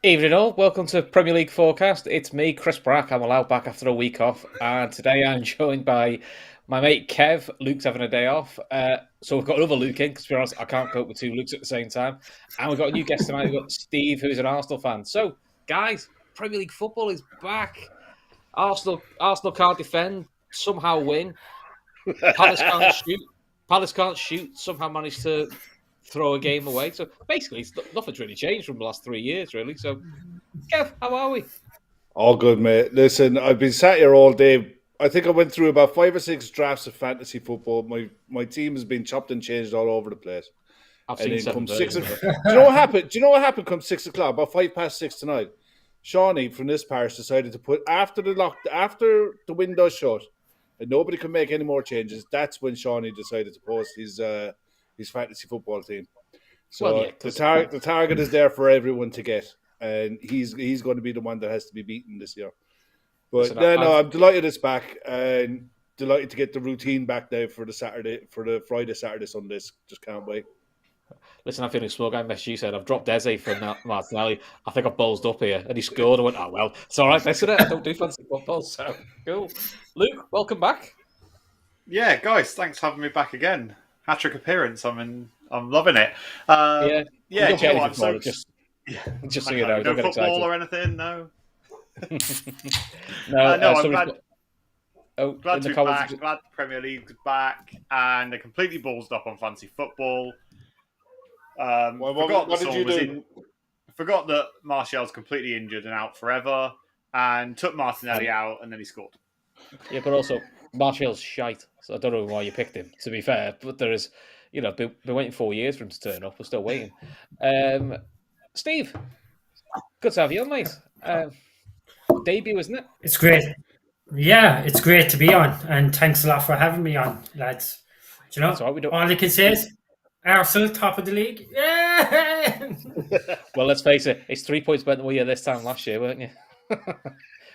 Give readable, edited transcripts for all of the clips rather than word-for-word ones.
Evening all, welcome to Premier League Forecast. It's me, Chris Brack. I'm allowed back after a week off, and today I'm joined by my mate Kev. Luke's having a day off, so we've got another Luke in because to be honest, I can't cope with two Lukes at the same time. And we've got a new guest tonight. We've got Steve, who's an Arsenal fan. So, guys, Premier League football is back. Arsenal can't defend, somehow win. Palace can't shoot. Palace can't shoot. Somehow managed to throw a game away. So basically, nothing's really changed from the last 3 years, really. So, Kev, how are we? All good, mate. Listen, I've been sat here all day. I think I went through about 5 or 6 drafts of fantasy football. My team has been chopped and changed all over the place. I've And seen then 7 come six. versions of it. Do you know what happened? Do you know what happened? Come 6 o'clock, about 6:05 tonight. Shawnee from this parish decided to put after the window shut, and nobody could make any more changes. That's when Shawnee decided to post his fantasy football team. Well, So yeah, the target is there for everyone to get, and he's going to be the one that has to be beaten this year. But listen, I'm delighted it's back, and delighted to get the routine back now for the Friday, Saturday, Sundays. Just can't wait. I'm feeling smug. I messaged you, said I've dropped Eze for Martinelli. I think I've ballsed up here. And he scored. I went, oh, well, it's all right, messing it. I don't do fancy football, so cool. Luke, welcome back. Yeah, guys, thanks for having me back again. Hat-trick appearance. I'm loving it. Yeah, Yeah, don't do you get know what? anything for it, just so you know. no Don't get football excited. or anything. No, No, no. I'm somebody's glad, got- oh, glad in to the be comments. back. Glad the Premier League's back, and I completely ballsed up on fancy football. Forgot What that did you Son was do? in. Forgot that Martial's completely injured and out forever, and took Martinelli out, and then he scored. Yeah, but also, Martial's shite, so I don't know why you picked him, to be fair. But there is, been waiting 4 years for him to turn up. We're still waiting. Steve, good to have you on, mate. Debut, isn't it? It's great. Yeah, it's great to be on, and thanks a lot for having me on, lads. Do you know, That's all right, we don't. all I can say is Arsenal, top of the league. Yeah! Well, let's face it, it's 3 points better than we were this time last year, weren't you?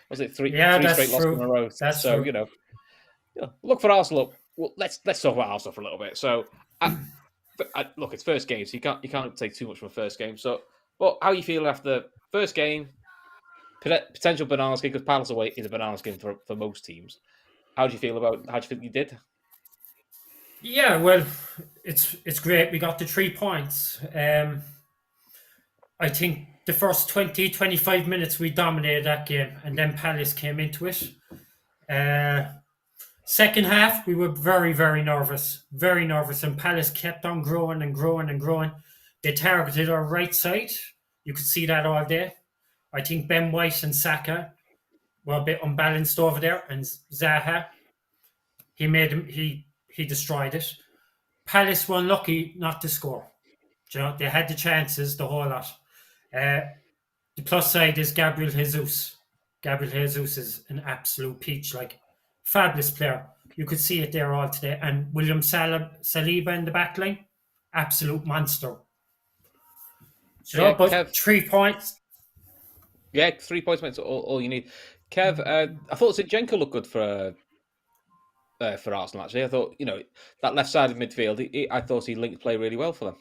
Was it three Yeah, three straight that's losses in a true. row? That's So, true. look for Arsenal. Well, let's talk about Arsenal for a little bit. So, look, it's first game, so you can't take too much from a first game. So, but how are you feeling after first game? Potential banana skin, because Palace away is a banana skin for most teams. How do you feel about? How do you think you did? Yeah, well, it's great. We got the 3 points. I think the first 20, 25 minutes we dominated that game, and then Palace came into it. Second half, we were very, very nervous, and Palace kept on growing and growing and growing. They targeted our right side. You could see that all day. I think Ben White and Saka were a bit unbalanced over there, and Zaha, he made him, he destroyed it. Palace were unlucky not to score. You know, they had the chances, the whole lot. The plus side is Gabriel Jesus. Gabriel Jesus is an absolute peach, like fabulous player. You could see it there all today. And William Saliba in the back line, absolute monster. You know, Yeah, but Kev. 3 points. Yeah, 3 points, mate. All you need. Kev, I thought Zinchenko looked good for Arsenal. Actually, I thought that left side of midfield. I thought he linked play really well for them.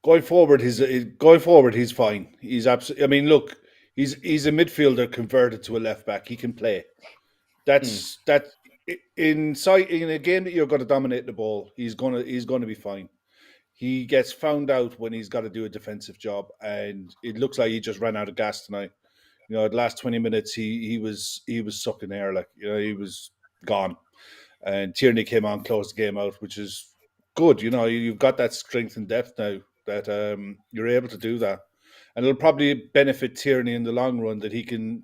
Going forward, he's fine. He's absolutely. I mean, look, he's a midfielder converted to a left back. He can play. That's that. In a game that you're going to dominate the ball, he's gonna be fine. He gets found out when he's got to do a defensive job, and it looks like he just ran out of gas tonight. The last 20 minutes, he was sucking air, like he was gone. And Tierney came on, closed the game out, which is good. You've got that strength and depth now that you're able to do that, and it'll probably benefit Tierney in the long run that he can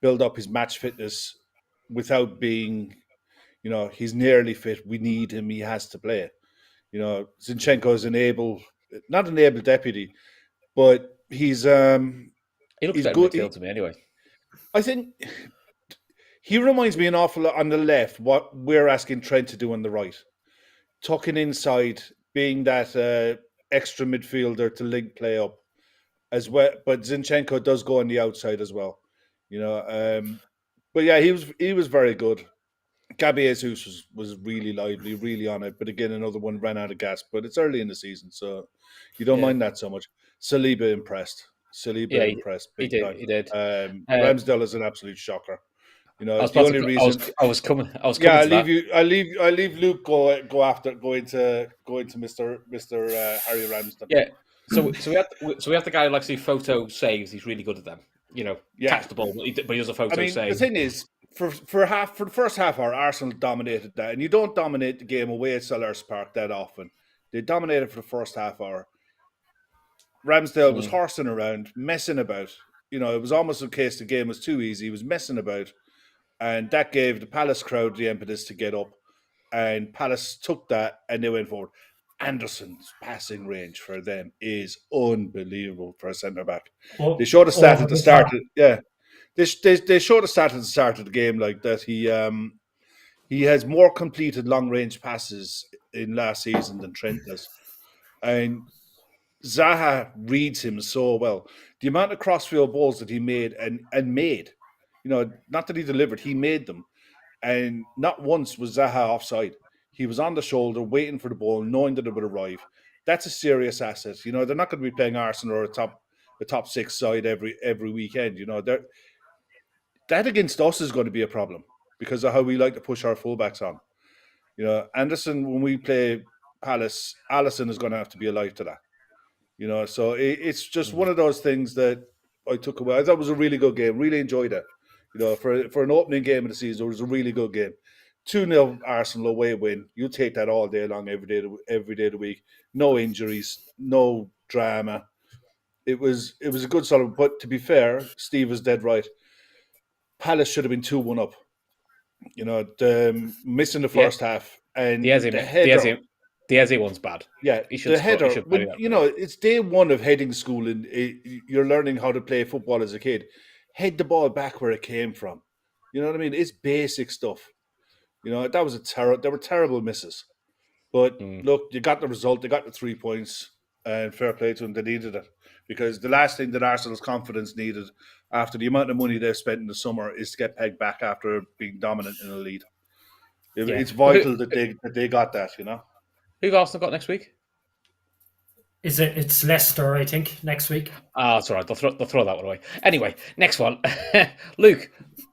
build up his match fitness without being, he's nearly fit. We need him; he has to play. Zinchenko is not an able deputy, but he's He looks he's better in good. midfield to me, anyway. I think he reminds me an awful lot on the left what we're asking Trent to do on the right, tucking inside, being that extra midfielder to link play up as well. But Zinchenko does go on the outside as well, But yeah, he was very good. Gabby Jesus was really lively, really on it. But again, another one ran out of gas. But it's early in the season, so you don't Yeah. mind that so much. Saliba impressed. Saliba impressed he big did. time. He did. Ramsdale is an absolute shocker. You know, I was the only reason. I was coming. Yeah, To that. I leave Luke go into Mr. Harry Ramsdale. Yeah. So we have the guy who likes to do photo saves. He's really good at them. You know, catch the ball, but he does a photo save. The thing is, for the first half hour, Arsenal dominated that, and you don't dominate the game away at Selhurst Park that often. They dominated for the first half hour. Ramsdale was horsing around, messing about. You know, it was almost a case the game was too easy. He was messing about, and that gave the Palace crowd the impetus to get up. And Palace took that, and they went forward. Anderson's passing range for them is unbelievable for a centre back. They showed a stat at the start. They showed a stat at the start of the game like that. He has more completed long range passes in last season than Trent does, and Zaha reads him so well. The amount of crossfield balls that he made and made, you know, not that he delivered, he made them, and not once was Zaha offside. He was on the shoulder, waiting for the ball, knowing that it would arrive. That's a serious asset. You know, they're not going to be playing Arsenal or a top six side every weekend. You know, that against us is going to be a problem because of how we like to push our fullbacks on. You know, Anderson, when we play Palace, Alisson is going to have to be alive to that. You know, so it's just one of those things that I took away. I thought it was a really good game. Really enjoyed it. You know, for an opening game of the season, it was a really good game. 2-0 Arsenal away win. You take that all day long, every day of the week. No injuries, no drama. It was a good solid. But to be fair, Steve is dead right. Palace should have been 2-1 up. You know, missing the first half and the header. The Eze one's bad. Yeah, the header. It's day one of heading school, and you're learning how to play football as a kid. Head the ball back where it came from. You know what I mean? It's basic stuff. You know, that was there were terrible misses. But look, you got the result. They got the 3 points, and fair play to them. They needed it because the last thing that Arsenal's confidence needed after the amount of money they've spent in the summer is to get pegged back after being dominant in the lead. It's vital that they got that. You know. Who've Arsenal got next week? It's Leicester, I think, next week. That's all right. They'll throw that one away. Anyway, next one. Luke,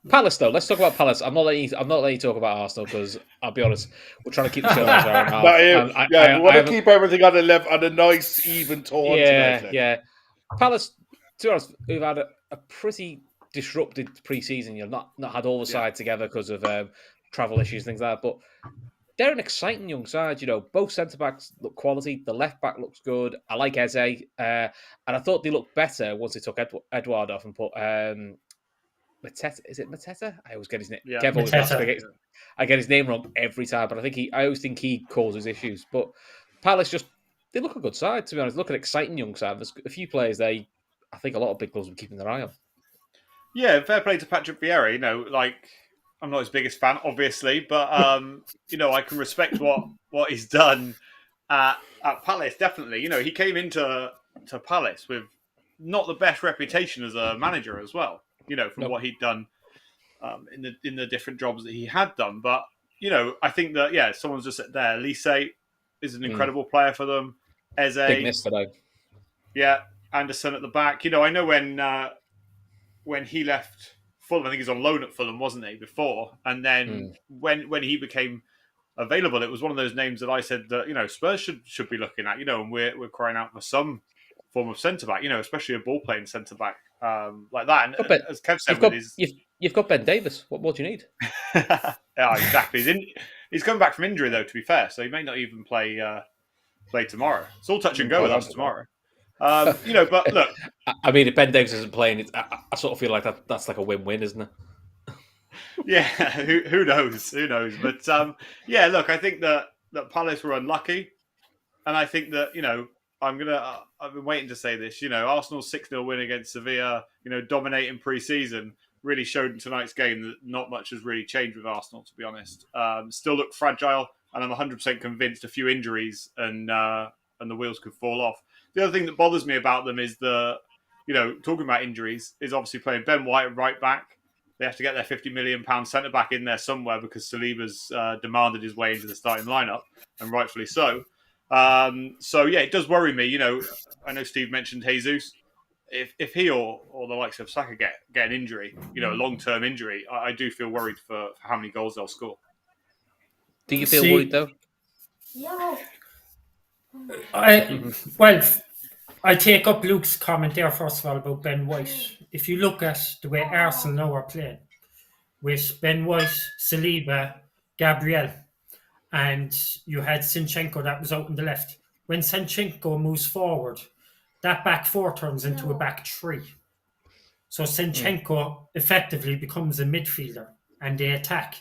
Palace though. Let's talk about Palace. I'm not letting you talk about Arsenal because I'll be honest, we're trying to keep the show on an hour and a half. We want to keep everything on a nice even tone. Yeah. Palace, to be honest, we've had a pretty disrupted pre-season. You've not had all the sides together because of travel issues, things like that. But they're an exciting young side, you know. Both centre backs look quality. The left back looks good. I like Eze, and I thought they looked better once they took Edouard off and put Mateta. Is it Mateta? I always get his name. Yeah, Kev always asks, I get his name wrong every time, but I always think he causes issues. But Palace they look a good side, to be honest. Look an exciting young side. There's a few players I think a lot of big clubs will be keeping their eye on. Yeah, fair play to Patrick Vieira. You know, like, I'm not his biggest fan, obviously, but you know, I can respect what he's done at Palace. Definitely, you know, he came into Palace with not the best reputation as a manager as well. You know, from what he'd done in the different jobs that he had done. But you know, I think that someone's just said there. Elise is an incredible player for them. Eze, big miss today. Yeah, Anderson at the back. You know, I know when he left Fulham, I think he was on loan at Fulham, wasn't he, before? And then when he became available, it was one of those names that I said that, you know, Spurs should be looking at, you know, and we're crying out for some form of centre-back, you know, especially a ball-playing centre-back like that. And as Kev said, you've got Ben Davis. What more do you need? Yeah, exactly. He's coming back from injury, though, to be fair, so he may not even play tomorrow. It's all touch and go with us tomorrow. You know, but look. I mean, if Ben Davis isn't playing, I sort of feel like that's like a win-win, isn't it? Yeah, who knows? Who knows? But yeah, look, I think that Palace were unlucky, and I think that, you know, I've been waiting to say this. You know, Arsenal's 6-0 win against Sevilla, you know, dominating pre-season, really showed in tonight's game that not much has really changed with Arsenal, to be honest. Still look fragile, and I'm 100% convinced a few injuries and the wheels could fall off. The other thing that bothers me about them is you know, talking about injuries, is obviously playing Ben White at right back. They have to get their £50 million centre back in there somewhere because Saliba's demanded his way into the starting lineup, and rightfully so. So yeah, it does worry me. You know, I know Steve mentioned Jesus. if he or the likes of Saka get an injury, a long-term injury, I do feel worried for how many goals they'll score. Do you feel worried though? I take up Luke's comment there first of all about Ben White. If you look at the way Arsenal now are playing, with Ben White, Saliba, Gabriel, and you had Zinchenko that was out on the left. When Zinchenko moves forward, that back four turns into a back three. So Zinchenko effectively becomes a midfielder and they attack.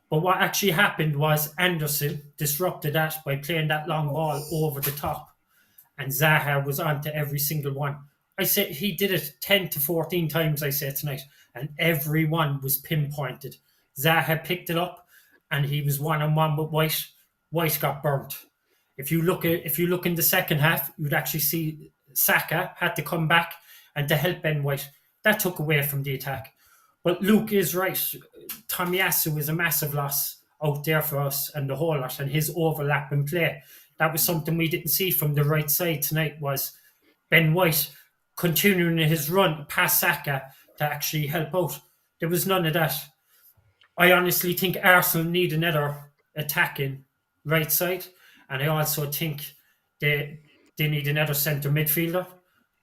But what actually happened was Anderson disrupted that by playing that long ball over the top. And Zaha was on to every single one. I said he did it 10 to 14 times, I said tonight, and every one was pinpointed. Zaha picked it up and he was one-on-one with White. White got burnt. If you look in the second half, you'd actually see Saka had to come back and to help Ben White. That took away from the attack. But Luke is right. Tomiyasu is a massive loss out there for us and the whole lot, and his overlap in play. That was something we didn't see from the right side tonight, was Ben White continuing his run past Saka to actually help out. There was none of that. I honestly think Arsenal need another attacking right side, and I also think they need another centre midfielder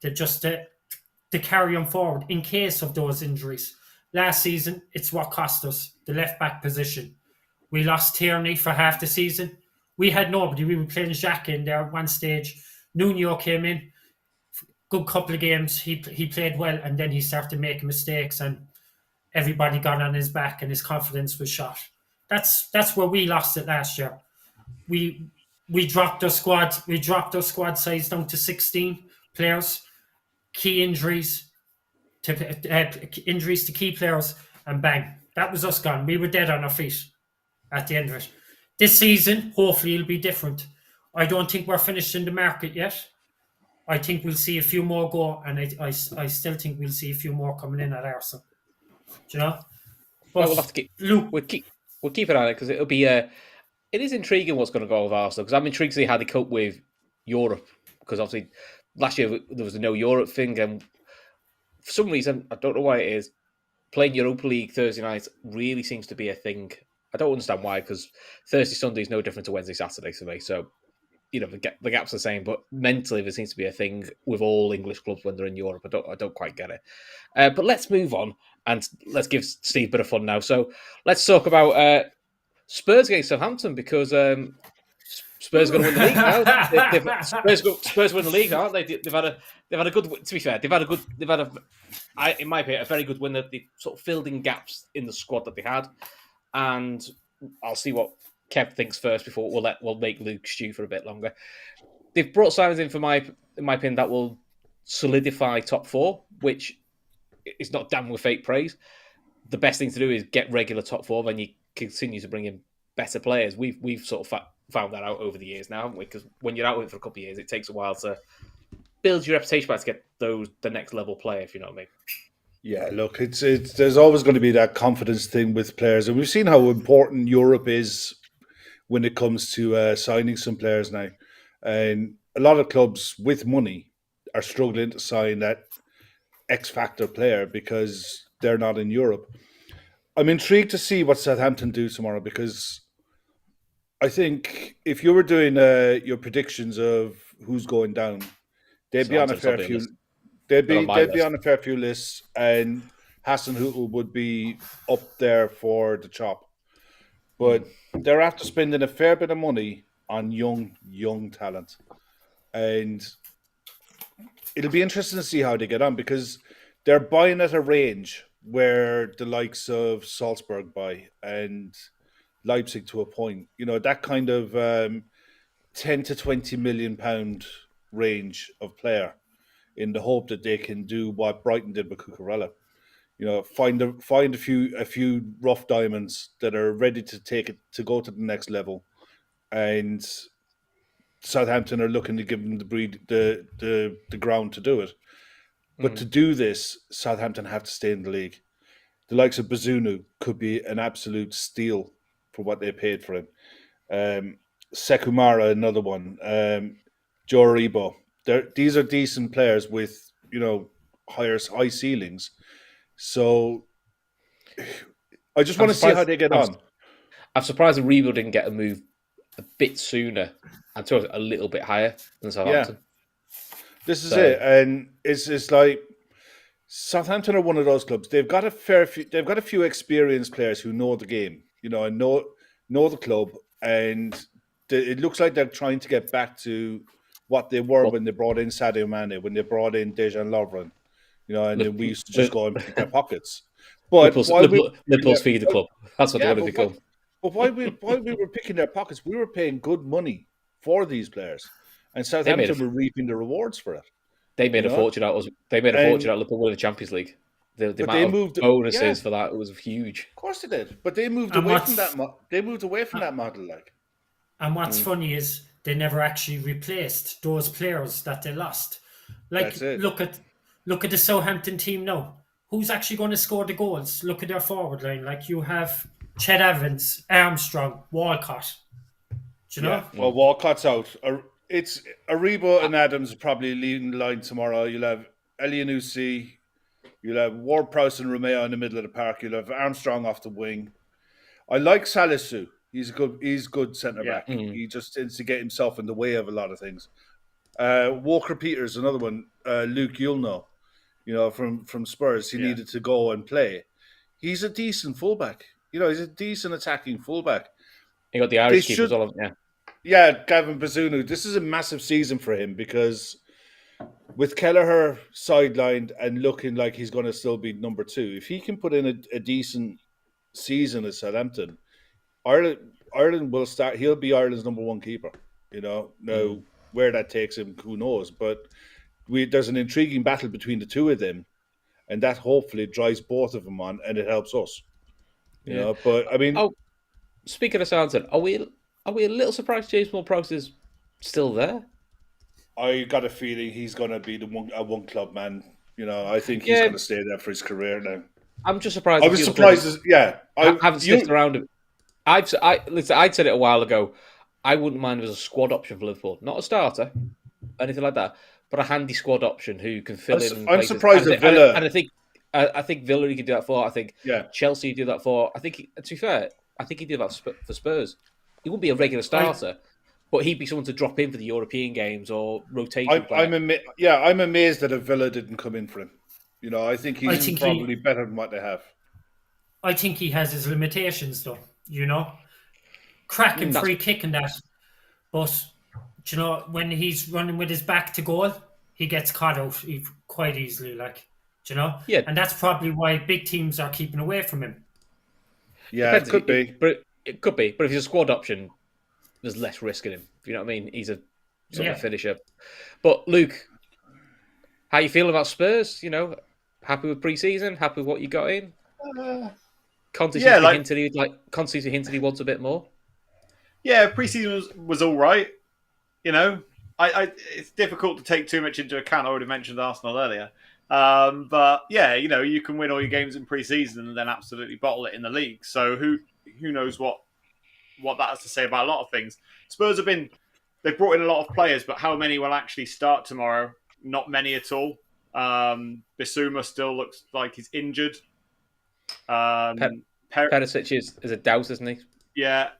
to carry on forward in case of those injuries. Last season, it's what cost us, the left-back position. We lost Tierney for half the season. We had nobody. We were playing Xhaka in there at one stage. Nuno came in, good couple of games. He played well, and then he started making mistakes, and everybody got on his back, and his confidence was shot. That's where we lost it last year. We dropped our squad. We dropped our squad size down to 16 players. Key injuries to key players, and bang, that was us gone. We were dead on our feet at the end of it. This season, hopefully, it'll be different. I don't think we're finished in the market yet. I think we'll see a few more go, and I still think we'll see a few more coming in at Arsenal. Do you know? But We'll have to keep. Luke, We'll keep an eye on it because it'll be. It is intriguing what's going to go with Arsenal, because I'm intrigued to see how they cope with Europe, because obviously last year there was a no Europe thing, and for some reason, I don't know why it is, playing Europa League Thursday nights really seems to be a thing. I don't understand why, because Thursday, Sunday is no different to Wednesday, Saturday for me. So, the gap's the same, but mentally there seems to be a thing with all English clubs when they're in Europe. I don't quite get it. But let's move on and let's give Steve a bit of fun now. So let's talk about Spurs against Southampton, because Spurs are going to win the league now. Spurs win the league, aren't they? They've had a good. To be fair, in my opinion, a very good win. That they sort of filled in gaps in the squad that they had, and I'll see what Kev thinks first before we'll make Luke stew for a bit longer. They've brought signings in in my opinion, that will solidify top four, which is not damn with fake praise. The best thing to do is get regular top four, then you continue to bring in better players. We've sort of found that out over the years now, haven't we? Because when you're out with it for a couple of years, it takes a while to build your reputation back to get the next level player, if you know what I mean. Yeah, look, it's there's always going to be that confidence thing with players, and we've seen how important Europe is when it comes to signing some players now. And a lot of clubs with money are struggling to sign that X factor player because they're not in Europe. I'm intrigued to see what Southampton do tomorrow, because I think if you were doing your predictions of who's going down, they'd be on a fair few. They'd be on a fair few lists, and Hassan Hootel would be up there for the chop. But they're after spending a fair bit of money on young talent, and it'll be interesting to see how they get on, because they're buying at a range where the likes of Salzburg buy and Leipzig to a point. That kind of 10 to 20 million pound range of player, in the hope that they can do what Brighton did with Cucurella. Find a few rough diamonds that are ready to take it to go to the next level, and Southampton are looking to give them the ground to do it. But to do this, Southampton have to stay in the league. The likes of Bazunu could be an absolute steal for what they paid for him. Sekumara, another one. Joe Aribo. These are decent players with high ceilings. So I just I'm want to see how surprised- they get I'm on. I'm surprised Aribo didn't get a move a bit sooner and to a little bit higher than Southampton. This is So- it, and it's like Southampton are one of those clubs. They've got a few experienced players who know the game, and know the club, and it looks like they're trying to get back to what they were when they brought in Sadio Mane, when they brought in Dejan Lovren, and then we used to just go and pick their pockets. But Liverpool's feed the club. That's what they want to become. But while we were picking their pockets, we were paying good money for these players, and Southampton were reaping the rewards for it. They made a fortune out of us. They made a fortune out of Liverpool winning the Champions League. The amount of bonuses for that was huge. Of course they did, but they moved away from that. They moved away from that model, like. And what's funny is they never actually replaced those players that they lost. Like, look at the Southampton team now. Who's actually going to score the goals? Look at their forward line. Like, you have Chet Evans, Armstrong, Walcott. Do you know? Yeah. Well, Walcott's out. It's Aribo and Adams are probably leading the line tomorrow. You'll have Elianusi, you'll have Ward-Prowse and Romeo in the middle of the park. You'll have Armstrong off the wing. I like Salisu. He's good centre back. He just tends to get himself in the way of a lot of things. Walker Peters, another one. Luke, you'll know, from Spurs. He needed to go and play. He's a decent fullback. He's a decent attacking fullback. You got the Irish keeper as well, Yeah, Gavin Bazunu. This is a massive season for him because with Kelleher sidelined and looking like he's going to still be number 2, if he can put in a decent season at Southampton, Ireland will start. He'll be Ireland's number 1 keeper. Now where that takes him, who knows? But there's an intriguing battle between the two of them, and that hopefully drives both of them on, and it helps us. But I mean, speaking of Southampton, are we a little surprised James Ward-Prowse is still there? I got a feeling he's going to be a one club man. I think he's going to stay there for his career now. I'm just surprised. I was surprised. I haven't sniffed around him. I'd said it a while ago. I wouldn't mind as a squad option for Liverpool, not a starter, anything like that, but a handy squad option who can fill in. I'm surprised at Villa, and I think Villa he could do that for. I think Chelsea do that for. I think to be fair, I think he'd do that for Spurs. He wouldn't be a regular starter, but he'd be someone to drop in for the European games or rotation. I'm amazed that a Villa didn't come in for him. I think he's probably better than what they have. I think he has his limitations, though. Cracking free kick and that, but when he's running with his back to goal, he gets caught out quite easily. And that's probably why big teams are keeping away from him. Yeah, it could be. But it could be. But if he's a squad option, there's less risk in him. You know what I mean? He's a sort of finisher. But Luke, how you feeling about Spurs? Happy with pre-season? Happy with what you got in? Conte hinted he wants a bit more. Yeah, pre-season was all right. It's difficult to take too much into account. I already mentioned Arsenal earlier. But yeah, you can win all your games in pre-season and then absolutely bottle it in the league. So who knows what that has to say about a lot of things. Spurs they've brought in a lot of players, but how many will actually start tomorrow? Not many at all. Bissouma still looks like he's injured. Perisic is a doubt, isn't he? Yeah.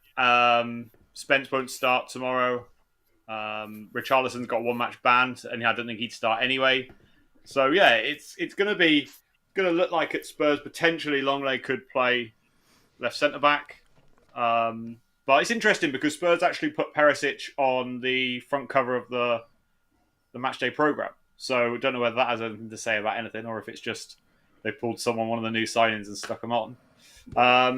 Spence won't start tomorrow. Richarlison's got 1 match banned, and I don't think he'd start anyway. So yeah, it's going to look like at Spurs potentially Longley could play left centre back. But it's interesting because Spurs actually put Perisic on the front cover of the matchday programme. So I don't know whether that has anything to say about anything or if it's just they pulled one of the new signings and stuck them on.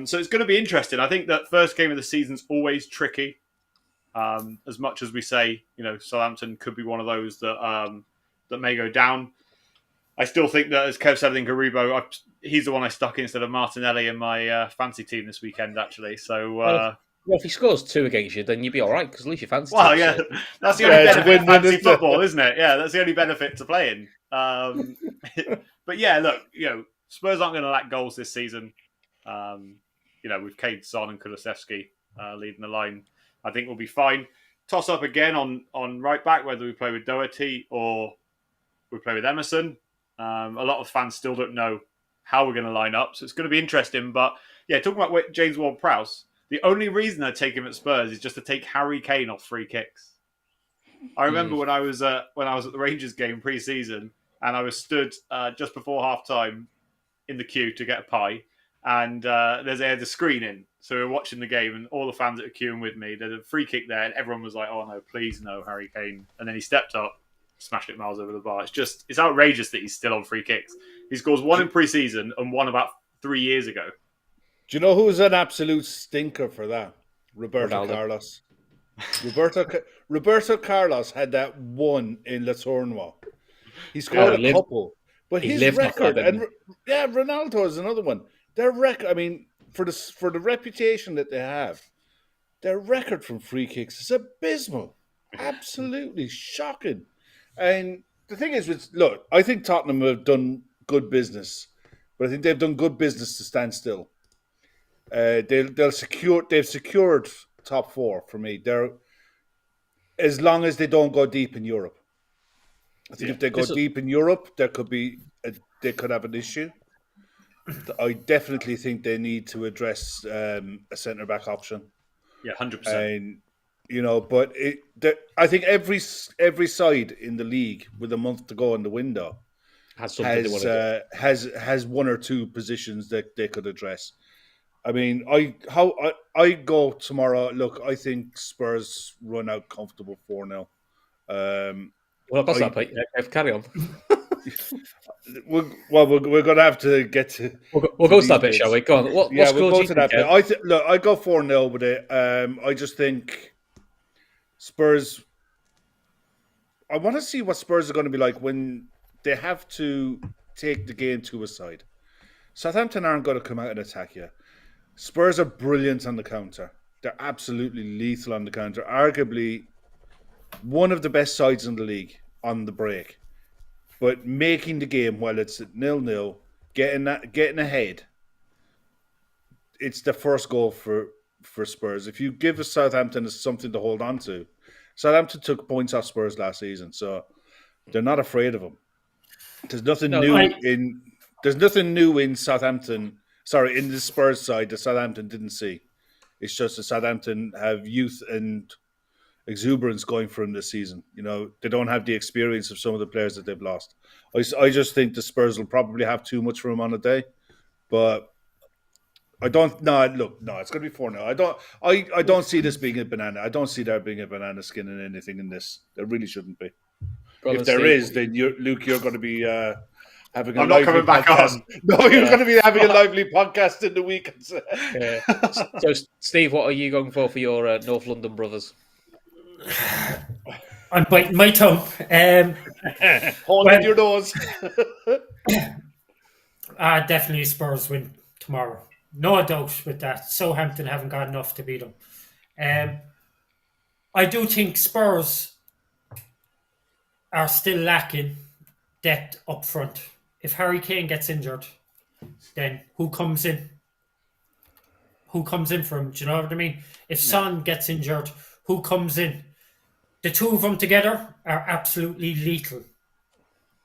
So it's going to be interesting. I think that first game of the season's always tricky. As much as we say, Southampton could be one of those that may go down. I still think that, as Kev said, I think Aribo, he's the one I stuck instead of Martinelli in my fancy team this weekend, actually. So, if he scores 2 against you, then you'd be all right because at least you're fancy. Well, yeah, that's the only benefit of fancy football, isn't it? Yeah, that's the only benefit to playing. But yeah, look, Spurs aren't going to lack goals this season. With Kane, Son, and Kulusevski leading the line, I think we'll be fine. Toss up again on right back whether we play with Doherty or we play with Emerson. A lot of fans still don't know how we're going to line up, so it's going to be interesting. But yeah, talking about James Ward-Prowse, the only reason I take him at Spurs is just to take Harry Kane off free kicks. I remember when I was at the Rangers game pre-season, and I was stood just before half time in the queue to get a pie, and they had the screen in, so we were watching the game, and all the fans that were queuing with me, there's a free kick there, and everyone was like, "Oh no, please no, Harry Kane!" And then he stepped up, smashed it miles over the bar. It's outrageous that he's still on free kicks. He scores one in pre-season and one about 3 years ago. Do you know who's an absolute stinker for that? Roberto Ronaldo. Carlos. Roberto Carlos had that one in La Tournoi. He scored a couple, but his record, and Ronaldo is another one. Their record, I mean, for the reputation that they have, their record from free kicks is abysmal, absolutely shocking. And the thing is, look, I think Tottenham have done good business, but I think they've done good business to stand still. They've secured top four for me. As long as they don't go deep in Europe. I think if they go deep in Europe, they could have an issue. I definitely think they need to address a centre back option. Yeah, 100%. And but I think every side in the league with a month to go in the window has one or two positions that they could address. I mean, I go tomorrow. Look, I think Spurs run out comfortable 4-0. Well, that's that, Pete. Carry on. We're going to have to get to. We'll go to that bit, shall we? Go on. What we'll go to that bit. I go 4-0 with it. I just think Spurs. I want to see what Spurs are going to be like when they have to take the game to a side. Southampton aren't going to come out and attack you. Spurs are brilliant on the counter. They're absolutely lethal on the counter. Arguably one of the best sides in the league on the break. But making the game while it's at 0-0, getting ahead, it's the first goal for Spurs. If you give Southampton something to hold on to, Southampton took points off Spurs last season, so they're not afraid of them. There's nothing new in Southampton. Sorry, in the Spurs side that Southampton didn't see. It's just that Southampton have youth and exuberance going for them this season. They don't have the experience of some of the players that they've lost. I just think the Spurs will probably have too much for them on a day, but I don't. No, look, no, it's going to be 4-0. I don't see this being a banana. I don't see there being a banana skin in anything in this. There really shouldn't be. If there is, then Luke, you're going to be. Having a lively coming back podcast. on. No, you're going to be having a lively podcast in the weekends. So, Steve, what are you going for your North London brothers? I'm biting my tongue. Holding your nose. Definitely Spurs win tomorrow. No doubt with that. Southampton haven't got enough to beat them. I do think Spurs are still lacking depth up front. If Harry Kane gets injured, then who comes in? Who comes in for him? Do you know what I mean? If Son gets injured, who comes in? The two of them together are absolutely lethal.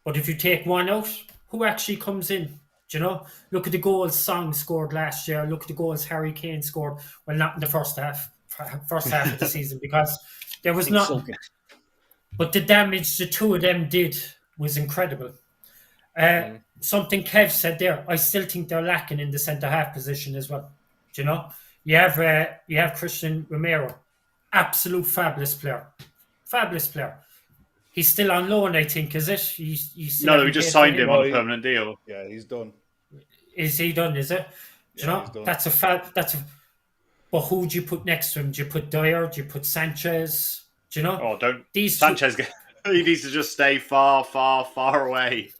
But if you take one out, who actually comes in? Do you know? Look at the goals Son scored last year. Look at the goals Harry Kane scored. Well, not in the first half of the season because there was nothing. But the damage the two of them did was incredible. Something Kev said there, I still think they're lacking in the centre-half position as well. Do you know? You have Christian Romero, absolute fabulous player. He's still on loan, I think, is it? No, we just signed him on a permanent deal. Yeah, he's done. Is he done, is it? Do you know? That's a but who do you put next to him? Do you put Dyer? Do you put Sanchez? Do you know? Oh, don't. Sanchez, he needs to just stay far, far, far away.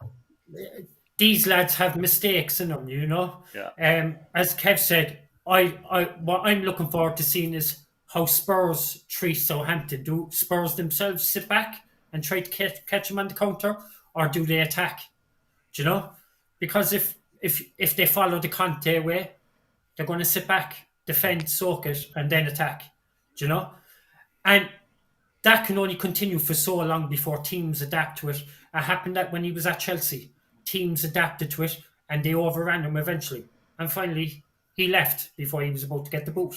These lads have mistakes in them, Yeah. As Kev said, what I'm looking forward to seeing is how Spurs treat Southampton. Do Spurs themselves sit back and try to catch them on the counter, or do they attack? Do you know? Because if they follow the Conte way, they're going to sit back, defend, soak it, and then attack. Do you know? And that can only continue for so long before teams adapt to it. It happened that when he was at Chelsea, teams adapted to it and they overran him eventually. And finally, he left before he was about to get the boot.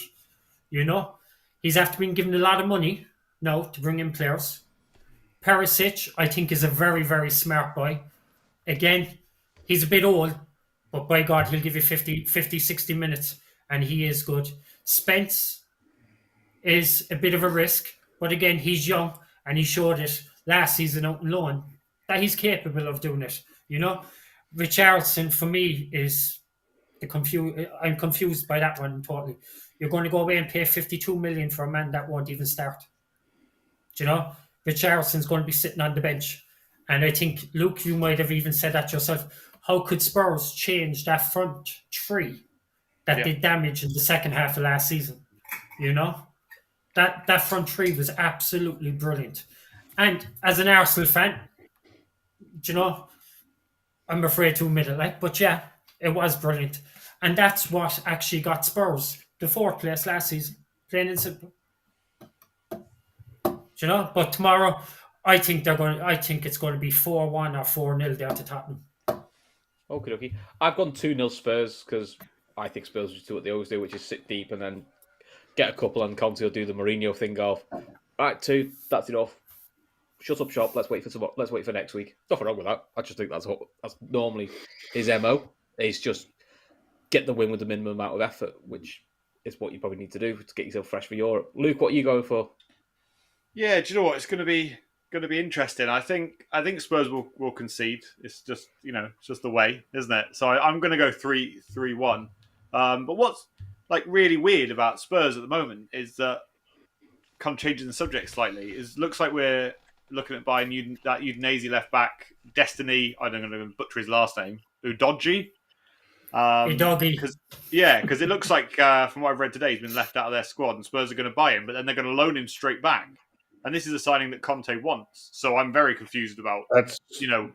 You know, he's after being given a lot of money now to bring in players. Perisic, I think, is a very, very smart boy. Again, he's a bit old, but by God, he'll give you 50, 60 minutes, and he is good. Spence is a bit of a risk, but again, he's young, and he showed it last season out on loan that he's capable of doing it. You know, Richarlison for me is I'm confused by that one totally. You're going to go away and pay 52 million for a man that won't even start. Do you know, Richarlison's going to be sitting on the bench, and I think Luke, you might have even said that yourself. How could Spurs change that front three that did damage in the second half of last season? You know, that front three was absolutely brilliant. And as an Arsenal fan, do you know, I'm afraid to admit it, but yeah, it was brilliant. And that's what actually got Spurs the fourth place last season, plain and simple. Do you know? But tomorrow, I think it's going to be 4-1 or 4-0 down to Tottenham. Okay. I've gone 2-0 Spurs because I think Spurs will do what they always do, which is sit deep and then get a couple, and Conte will do the Mourinho thing of, right, 2, that's enough. Shut up shop. Let's wait for next week. Nothing wrong with that. I just think that's normally his MO. Is just get the win with the minimum amount of effort, which is what you probably need to do to get yourself fresh for Europe. Luke, what are you going for? Yeah, do you know what? It's going to be interesting. I think Spurs will concede. It's just it's just the way, isn't it? So I'm going to go 3-1. But what's like really weird about Spurs at the moment is that, kind of changing the subject slightly, looks like we're looking at buying that Udinese left back Destiny. I don't know, I'm going to butcher his last name. Udogie. Because it looks like from what I've read today, he's been left out of their squad, and Spurs are going to buy him, but then they're going to loan him straight back. And this is a signing that Conte wants. So I'm very confused about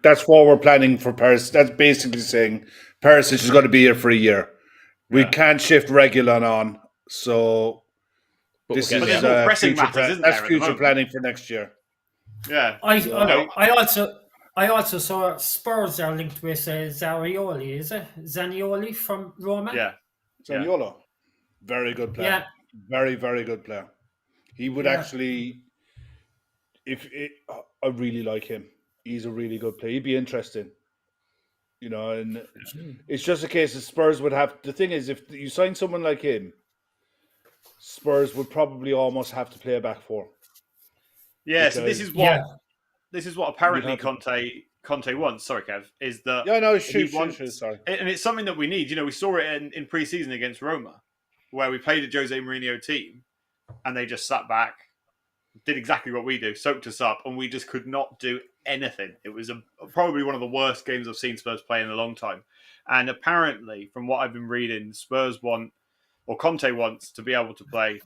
That's what we're planning for Paris. That's basically saying Paris is going to be here for a year. We can't shift Reguilon on. So this is pressing matters, isn't there? That's future planning for next year. Yeah. I also saw Spurs are linked with Zaniolo, is it? Zaniolo from Roma? Yeah. Zaniolo. Very good player. Yeah. Very, very good player. He would actually... I really like him. He's a really good player. He'd be interesting. And it's just a case of Spurs would have... The thing is, if you sign someone like him, Spurs would probably almost have to play a back four. Yeah, so this is what apparently Conte wants. Sorry, Kev. Is that sorry. And it's something that we need. We saw it in pre-season against Roma, where we played a Jose Mourinho team, and they just sat back, did exactly what we do, soaked us up, and we just could not do anything. It was probably one of the worst games I've seen Spurs play in a long time. And apparently, from what I've been reading, Conte wants to be able to play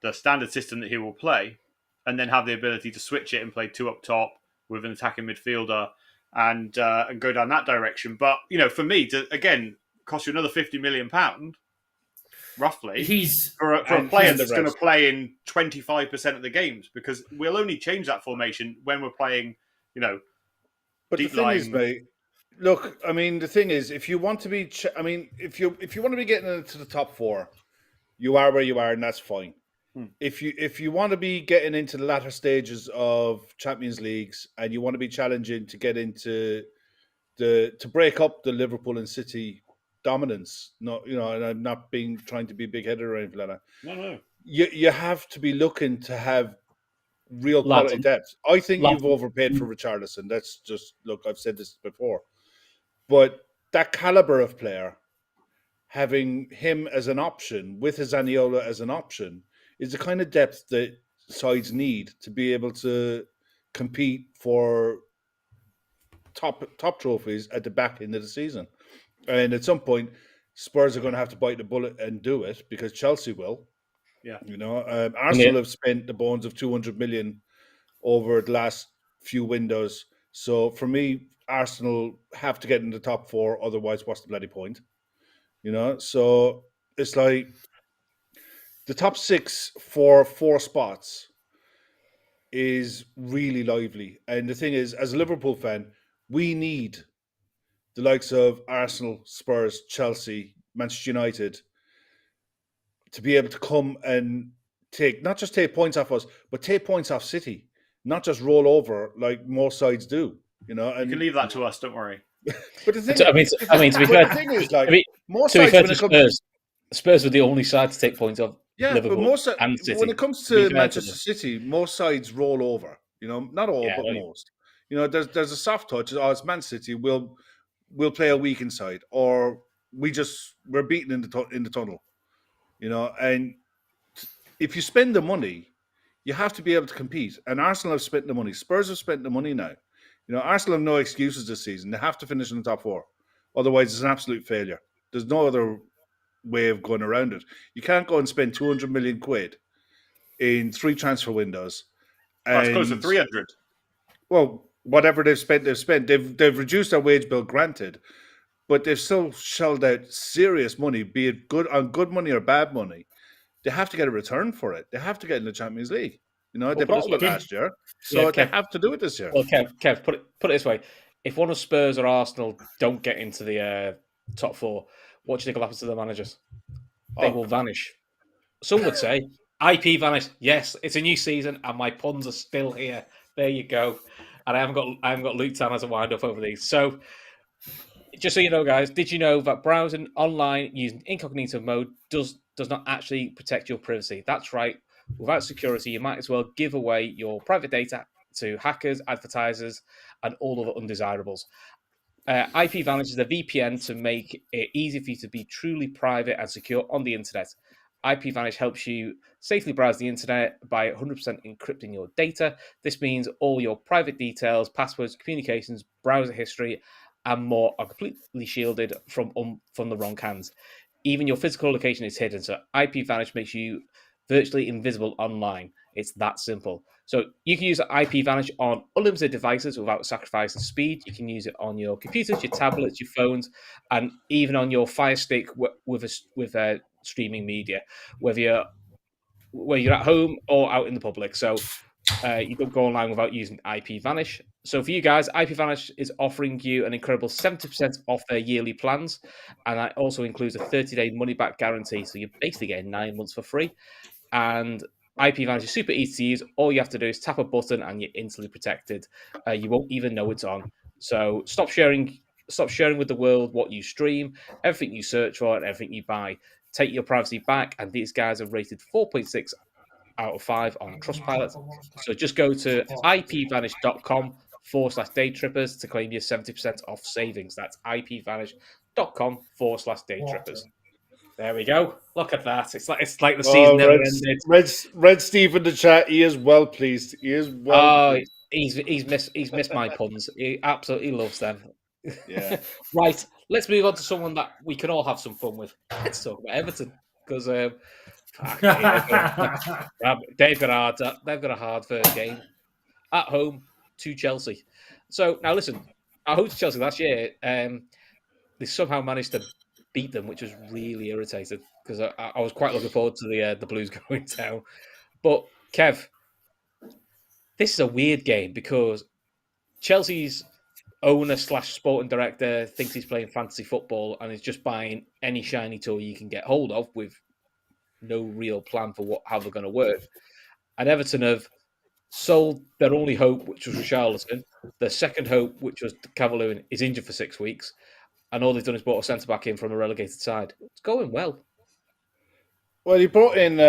the standard system that he will play, and then have the ability to switch it and play 2 up top with an attacking midfielder and go down that direction. But, for me, to, again, cost you another £50 million, roughly, for a player that's going to play in 25% of the games, because we'll only change that formation when we're playing, But deep the thing line. is, mate, look, I mean, the thing is, if you want to be, if you want to be getting into the top 4, you are where you are, and that's fine. If you want to be getting into the latter stages of Champions Leagues and you want to be challenging to get into to break up the Liverpool and City dominance, and I'm not trying to be big headed or anything like that. No. You have to be looking to have real quality depth. I think you've overpaid for Richarlison. That's just I've said this before, but that caliber of player, having him as an option with his Zaniolo as an option, is the kind of depth that sides need to be able to compete for top trophies at the back end of the season. And at some point, Spurs are going to have to bite the bullet and do it, because Chelsea will. Yeah. Arsenal have spent the bones of 200 million over the last few windows. So for me, Arsenal have to get in the top 4. Otherwise, what's the bloody point? So it's like the top 6 for 4 spots is really lively. And the thing is, as a Liverpool fan, we need the likes of Arsenal, Spurs, Chelsea, Manchester United to be able to come and not just take points off us, but take points off City, not just roll over like most sides do. And you can leave that to us. Don't worry. But the thing, To be fair, the thing is, like, most to be sides fair when to it comes, Spurs were the only side to take points off but Liverpool and City. when it comes To be to fair Manchester City, most sides roll over. Not all, but like- most. There's a soft touch. Oh, it's Man City. We'll play a weak inside, or we're beaten in the tunnel. And if you spend the money, you have to be able to compete. And Arsenal have spent the money. Spurs have spent the money now. Arsenal have no excuses this season. They have to finish in the top four. Otherwise, it's an absolute failure. There's no other way of going around it. You can't go and spend 200 million quid in 3 transfer windows. It's close to 300. Well, whatever they've spent. They've reduced their wage bill, granted, but they've still shelled out serious money, be it good money or bad money. They have to get a return for it. They have to get in the Champions League. They bottled it last year, so they have to do it this year. Well, Kev, put it this way: if one of Spurs or Arsenal don't get into the top 4, what do you think will happen to the managers? They will vanish. Some would say IP vanish. Yes, it's a new season, and my puns are still here. There you go. And I haven't got Luke Tan as a wind up over these. So, just so you know, guys, did you know that browsing online using incognito mode does not actually protect your privacy? That's right. Without security, you might as well give away your private data to hackers, advertisers, and all other undesirables. IP Vanish is a VPN to make it easy for you to be truly private and secure on the internet. IP Vanish helps you safely browse the internet by 100% encrypting your data. This means all your private details, passwords, communications, browser history, and more are completely shielded from the wrong hands. Even your physical location is hidden, so IP Vanish makes you virtually invisible online. It's that simple. So you can use IP Vanish on unlimited devices without sacrificing speed. You can use it on your computers, your tablets, your phones, and even on your Fire Stick with streaming media, whether you're at home or out in the public. So you don't go online without using IP Vanish. So for you guys, IP Vanish is offering you an incredible 70% off their yearly plans, and that also includes a 30-day money-back guarantee. So you're basically getting 9 months for free. And IP Vanish is super easy to use. All you have to do is tap a button and you're instantly protected. You won't even know it's on. So stop sharing with the world what you stream, everything you search for, and everything you buy. Take your privacy back. And these guys are rated 4.6 out of 5 on Trustpilot. So just go to ipvanish.com/daytrippers to claim your 70% off savings. That's ipvanish.com/daytrippers. There we go. Look at that. It's like the season never ended. Red Steve in the chat. He is well pleased. Pleased. He's missed my puns. He absolutely loves them. Yeah. Right. Let's move on to someone that we can all have some fun with. Let's talk about Everton because they've got a hard first game at home to Chelsea. So now listen, at home to Chelsea last year, they somehow managed to beat them, which was really irritating because I was quite looking forward to the Blues going down. But Kev, this is a weird game because Chelsea's owner/sporting director thinks he's playing fantasy football and is just buying any shiny toy you can get hold of with no real plan for how they're going to work. And Everton have sold their only hope, which was Richarlison. Their second hope, which was Cavalier, is injured for 6 weeks. And all they've done is brought a centre-back in from a relegated side. It's going well. Well, he brought in,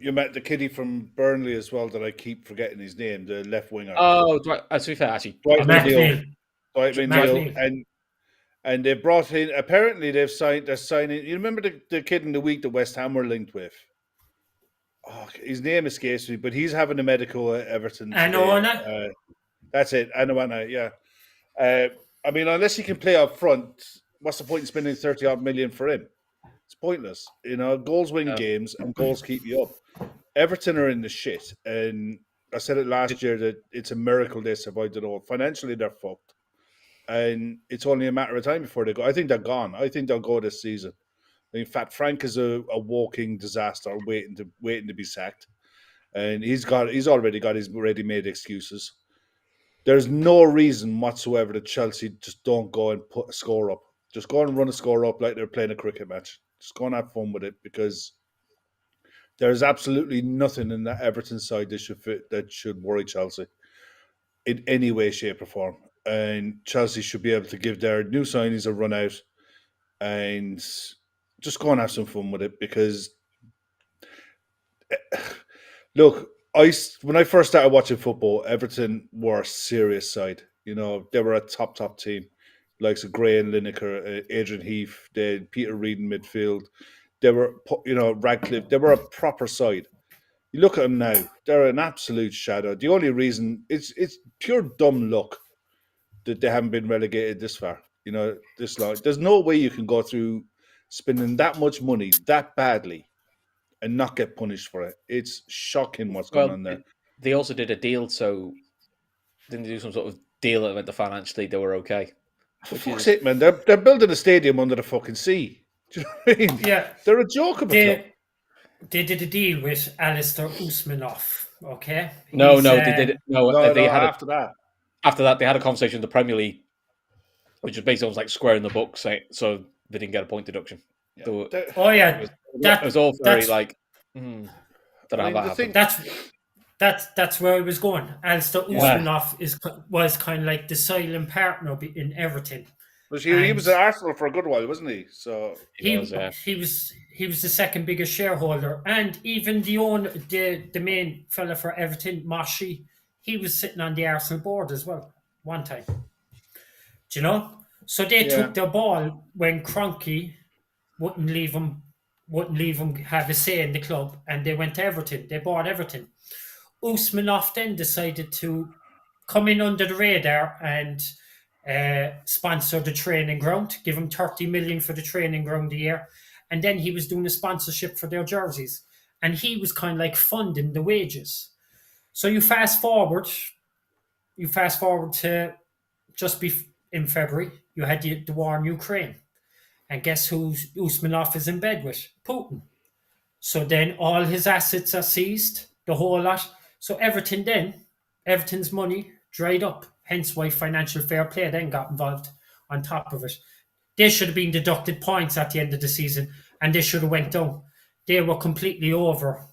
you met the kiddie from Burnley as well, that I keep forgetting his name, the left winger. Oh, to be fair, actually. Dwight McNeil. And they brought in, apparently they're signing, you remember the kid in the week that West Ham were linked with? Oh, his name escapes me, but he's having a medical at Everton. Anna? That's it, Anna, yeah. I mean, unless he can play up front, what's the point in spending 30-odd million for him? It's pointless. Goals win games and goals keep you up. Everton are in the shit. And I said it last year that it's a miracle they survived it all. Financially, they're fucked. And it's only a matter of time before they go. I think they're gone. I think they'll go this season. In fact, Frank is a walking disaster waiting to be sacked. And he's already got his ready-made excuses. there's no reason whatsoever that Chelsea just don't go and put a score up. Just go and run a score up like they're playing a cricket match. Just go and have fun with it, because there's absolutely nothing in that Everton side that should worry Chelsea in any way, shape, or form. And Chelsea should be able to give their new signings a run out and just go and have some fun with it, because look, when I first started watching football, Everton were a serious side. You know, they were a top team, likes of Gray and Lineker, Adrian Heath, they had Peter Reid in midfield. They were, Radcliffe. They were a proper side. You look at them now; they're an absolute shadow. The only reason it's pure dumb luck that they haven't been relegated this far. You know, this long. There's no way you can go through spending that much money that badly and not get punished for it. It's shocking what's going on there. They also did a deal, so didn't they do some sort of deal that meant that financially they were okay? For fuck's sake, man! They're building a stadium under the fucking sea. Do you know what I mean? Yeah, they're a joke of a club. They did a deal with Alistair Usmanov. Okay. No, they did it. They had after that. After that, they had a conversation with the Premier League, which was basically almost like squaring the book, so they didn't get a point deduction. Yeah. It was all very like. That's where I was going. Alistair Usmanov was kind of like the silent partner in Everton. But he was at Arsenal for a good while, wasn't he? So he was the second biggest shareholder, and even the main fella for Everton, Moshi, he was sitting on the Arsenal board as well one time. Do you know? So they took their ball when Kroenke wouldn't leave him have a say in the club, and they went to Everton. They bought Everton. Usmanov then decided to come in under the radar and sponsor the training ground, give him 30 million for the training ground a year, and then he was doing a sponsorship for their jerseys, and he was kind of like funding the wages. So you fast forward to just in February, you had the war in Ukraine, and guess who Usmanov is in bed with? Putin. So then all his assets are seized, the whole lot. So Everton's money dried up. Hence why financial fair play then got involved on top of it. They should have been deducted points at the end of the season, and they should have went down. They were completely over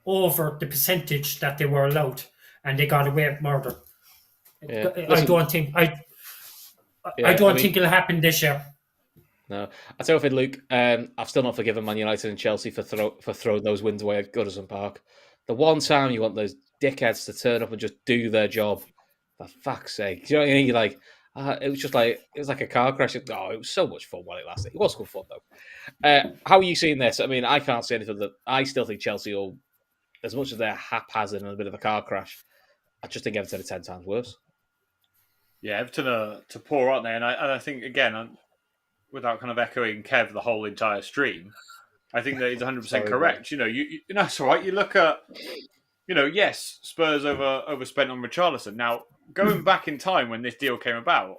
the percentage that they were allowed, and they got away with murder. Yeah. I don't think it'll happen this year. No, I tell you what, Luke. I've still not forgiven Man United and Chelsea for throwing those wins away at Goodison Park. The one time you want those dickheads to turn up and just do their job, for fuck's sake. Do you know what I mean? You're like, it was like a car crash. It was so much fun while it lasted. It was good fun though. How are you seeing this? I mean, I can't say anything. I still think Chelsea will, as much as they're haphazard and a bit of a car crash, I just think Everton are 10 times worse. Yeah, Everton are to poor, aren't they? And I think, again, without kind of echoing Kev the whole entire stream, I think that he's 100% correct. You know, it's all right. You look at, yes, Spurs overspent on Richarlison. Now, going back in time when this deal came about,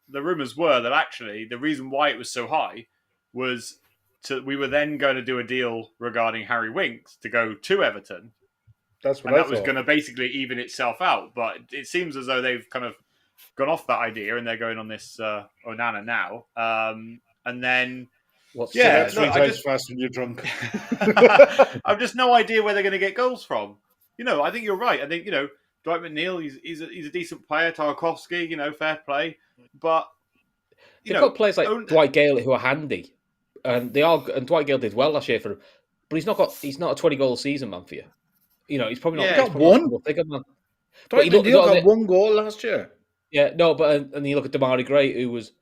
the rumours were that actually the reason why it was so high was we were then going to do a deal regarding Harry Winks to go to Everton. That's what and I that was thought. going to basically even itself out. But it seems as though they've kind of gone off that idea and they're going on this Onana now. And then... three times fast when you're drunk. I've just no idea where they're going to get goals from. I think you're right. I think, Dwight McNeil, he's a decent player. Tarkovsky, fair play. But, they've got players like Dwight Gale who are handy. And Dwight Gale did well last year for him. But he's not a 20-goal season man for you. He's probably not. He got one. Dwight McNeil got one goal last year. Yeah, no, but and you look at Damari Gray, who was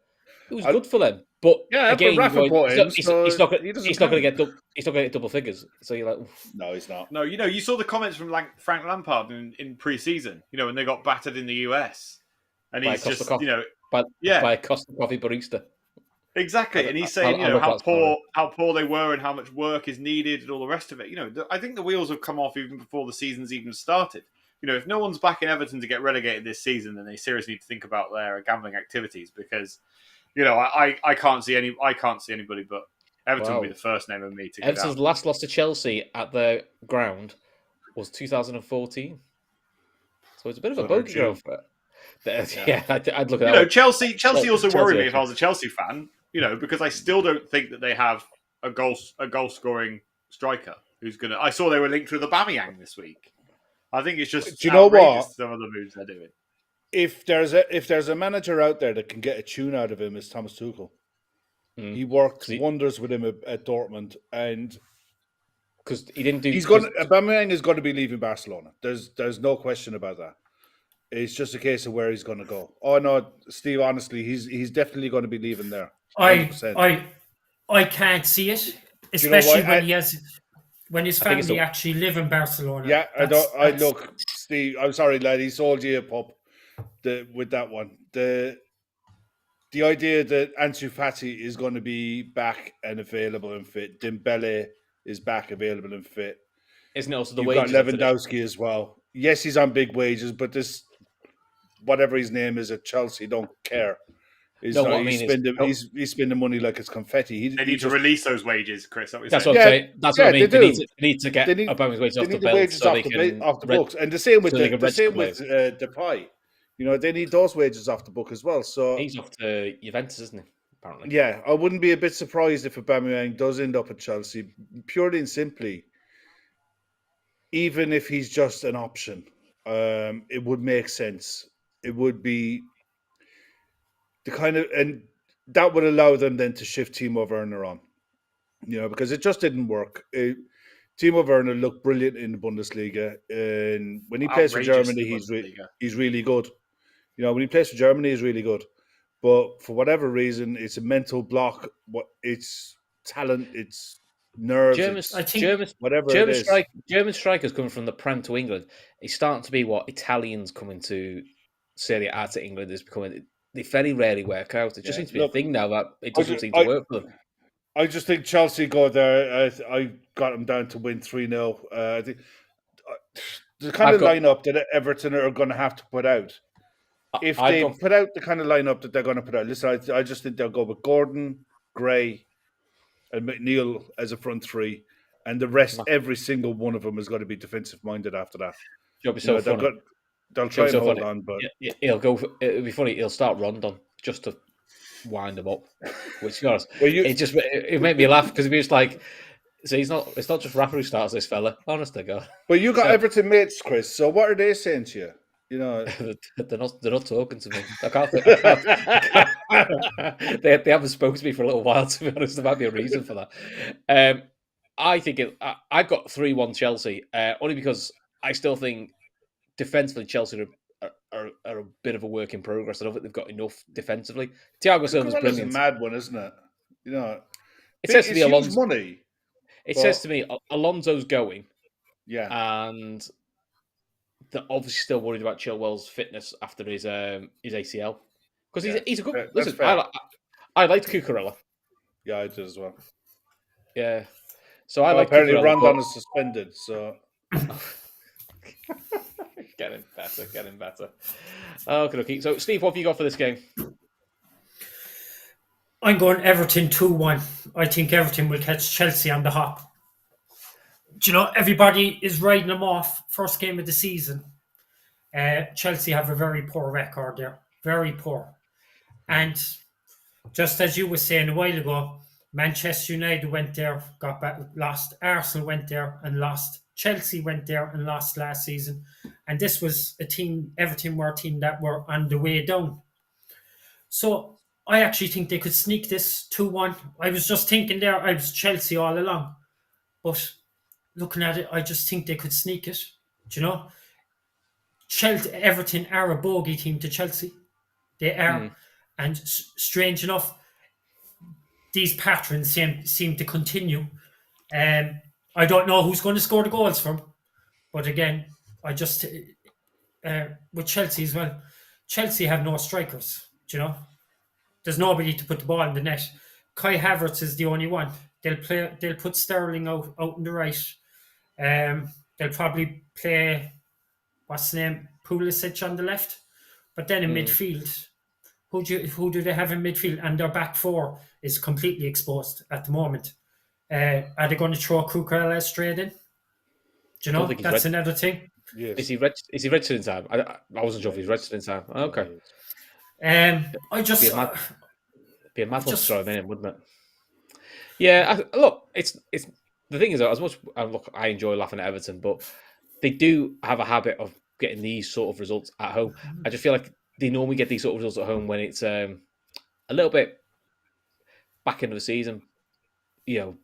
good for them. But again, he's not going to get double figures. So you're like, oof. No, he's not. No, you saw the comments from Frank Lampard in pre-season. When they got battered in the US, and he's just by a Costa Coffee barista. Exactly, and he's saying how poor they were and how much work is needed and all the rest of it. I think the wheels have come off even before the season's even started. If no one's backing Everton to get relegated this season, then they seriously need to think about their gambling activities because, I can't see anybody but Everton will be the first name of me to get Everton's last loss to Chelsea at their ground was 2014. So it's a bit of a bogey ground for it. Yeah, I'd look at You that. know, one. Chelsea also Chelsea, worry me if actually. I was a Chelsea fan. You know, because I still don't think that they have a goal scoring striker who's gonna. I saw they were linked with Aubameyang this week. I think it's just Do you know outrageous what? some of the moves they're doing. If there's a manager out there that can get a tune out of him, it's Thomas Tuchel. He worked wonders with him at Dortmund, and because he didn't do. Aubameyang is going to be leaving Barcelona. There's no question about that. It's just a case of where he's going to go. Oh no, Steve. Honestly, he's definitely going to be leaving there. 100%. I can't see it, Do you know especially why? when his family actually live in Barcelona. Yeah, look, Steve. I'm sorry, lad. He sold you a pup with that one. The idea that Ansu Fati is going to be back and available and fit. Dembele is back, available and fit. Isn't it also the You've wages? got Lewandowski as well. Yes, he's on big wages, but this, whatever his name is at Chelsea, don't care. He's spending money like it's confetti. They need to release those wages, Chris. That's what I'm saying. That's what I mean. They need to get Aubameyang's wages off the bill so they can off the books. And the same with Depay. You know, they need those wages off the book as well. So he's off to Juventus, isn't he? Apparently. Yeah, I wouldn't be a bit surprised if Aubameyang does end up at Chelsea, purely and simply. Even if he's just an option, it would make sense. It would be the kind of, and that would allow them then to shift Timo Werner on. You know, because it just didn't work. Timo Werner looked brilliant in the Bundesliga, and when he plays for Germany, he's really good. You know, when he plays for Germany, he's really good. But for whatever reason, it's a mental block. It's talent, it's nerves. German strikers coming from the Prem to England. It's starting to be what Italians coming to Serie A to England is becoming. They very rarely work out. It just seems to be a thing now that it doesn't seem to work for them. I just think Chelsea go there. I got them down to win 3-0. I think the kind of lineup that Everton are going to have to put out. If they put out the kind of lineup that they're going to put out, listen, I just think they'll go with Gordon, Gray, and McNeil as a front three, and the rest, every single one of them is going to be defensive minded after that. It'll be so funny. They'll try and hold on, but it'll be funny. He'll start Rondon just to wind them up, which it made me laugh because it was like, so it's not just Rafa who starts this fella. Honest to God. But you got Everton mates, Chris. So what are they saying to you? You know, they're not talking to me. I can't. They haven't spoken to me for a little while. To be honest, there might be a reason for that. I think I got 3-1 Chelsea only because I still think defensively Chelsea are a bit of a work in progress. I don't think they've got enough defensively. Thiago Silva's brilliant. It's a mad one, isn't it? You know, it says to me Alonso money. It says to me Alonso's going. Yeah, and they're obviously still worried about Chilwell's fitness after his ACL because he's a good. Listen, I liked Cucurella. Yeah, I did as well. Yeah, so I like. Apparently, Rondon is suspended. So getting better. Okay. So, Steve, what have you got for this game? I'm going Everton 2-1. I think Everton will catch Chelsea on the hop. Do you know, everybody is riding them off first game of the season. Chelsea have a very poor record there. Very poor. And just as you were saying a while ago, Manchester United went there, got back, lost. Arsenal went there and lost. Chelsea went there and lost last season. And this was Everton were a team that were on the way down. So I actually think they could sneak this 2-1. I was just thinking there, I was Chelsea all along. But looking at it, I just think they could sneak it. Do you know? Everton are a bogey team to Chelsea. They are. And strange enough, these patterns seem to continue. I don't know who's going to score the goals from. But again, I just... with Chelsea as well, Chelsea have no strikers. Do you know? There's nobody to put the ball in the net. Kai Havertz is the only one. They'll put Sterling out on the right. They'll probably play, what's the name, Pulisic on the left. But then in midfield, who do they have in midfield? And their back four is completely exposed at the moment. Are they going to throw Cucurella straight in? Do you know, that's another thing. Yes. Is he registered in time? I wasn't sure if he's registered in time. Okay. I just Be a mad one to just throw him in, wouldn't it? Yeah, look, it's the thing is, as much look, I enjoy laughing at Everton, but they do have a habit of getting these sort of results at home. I just feel like they normally get these sort of results at home when it's a little bit back into the season.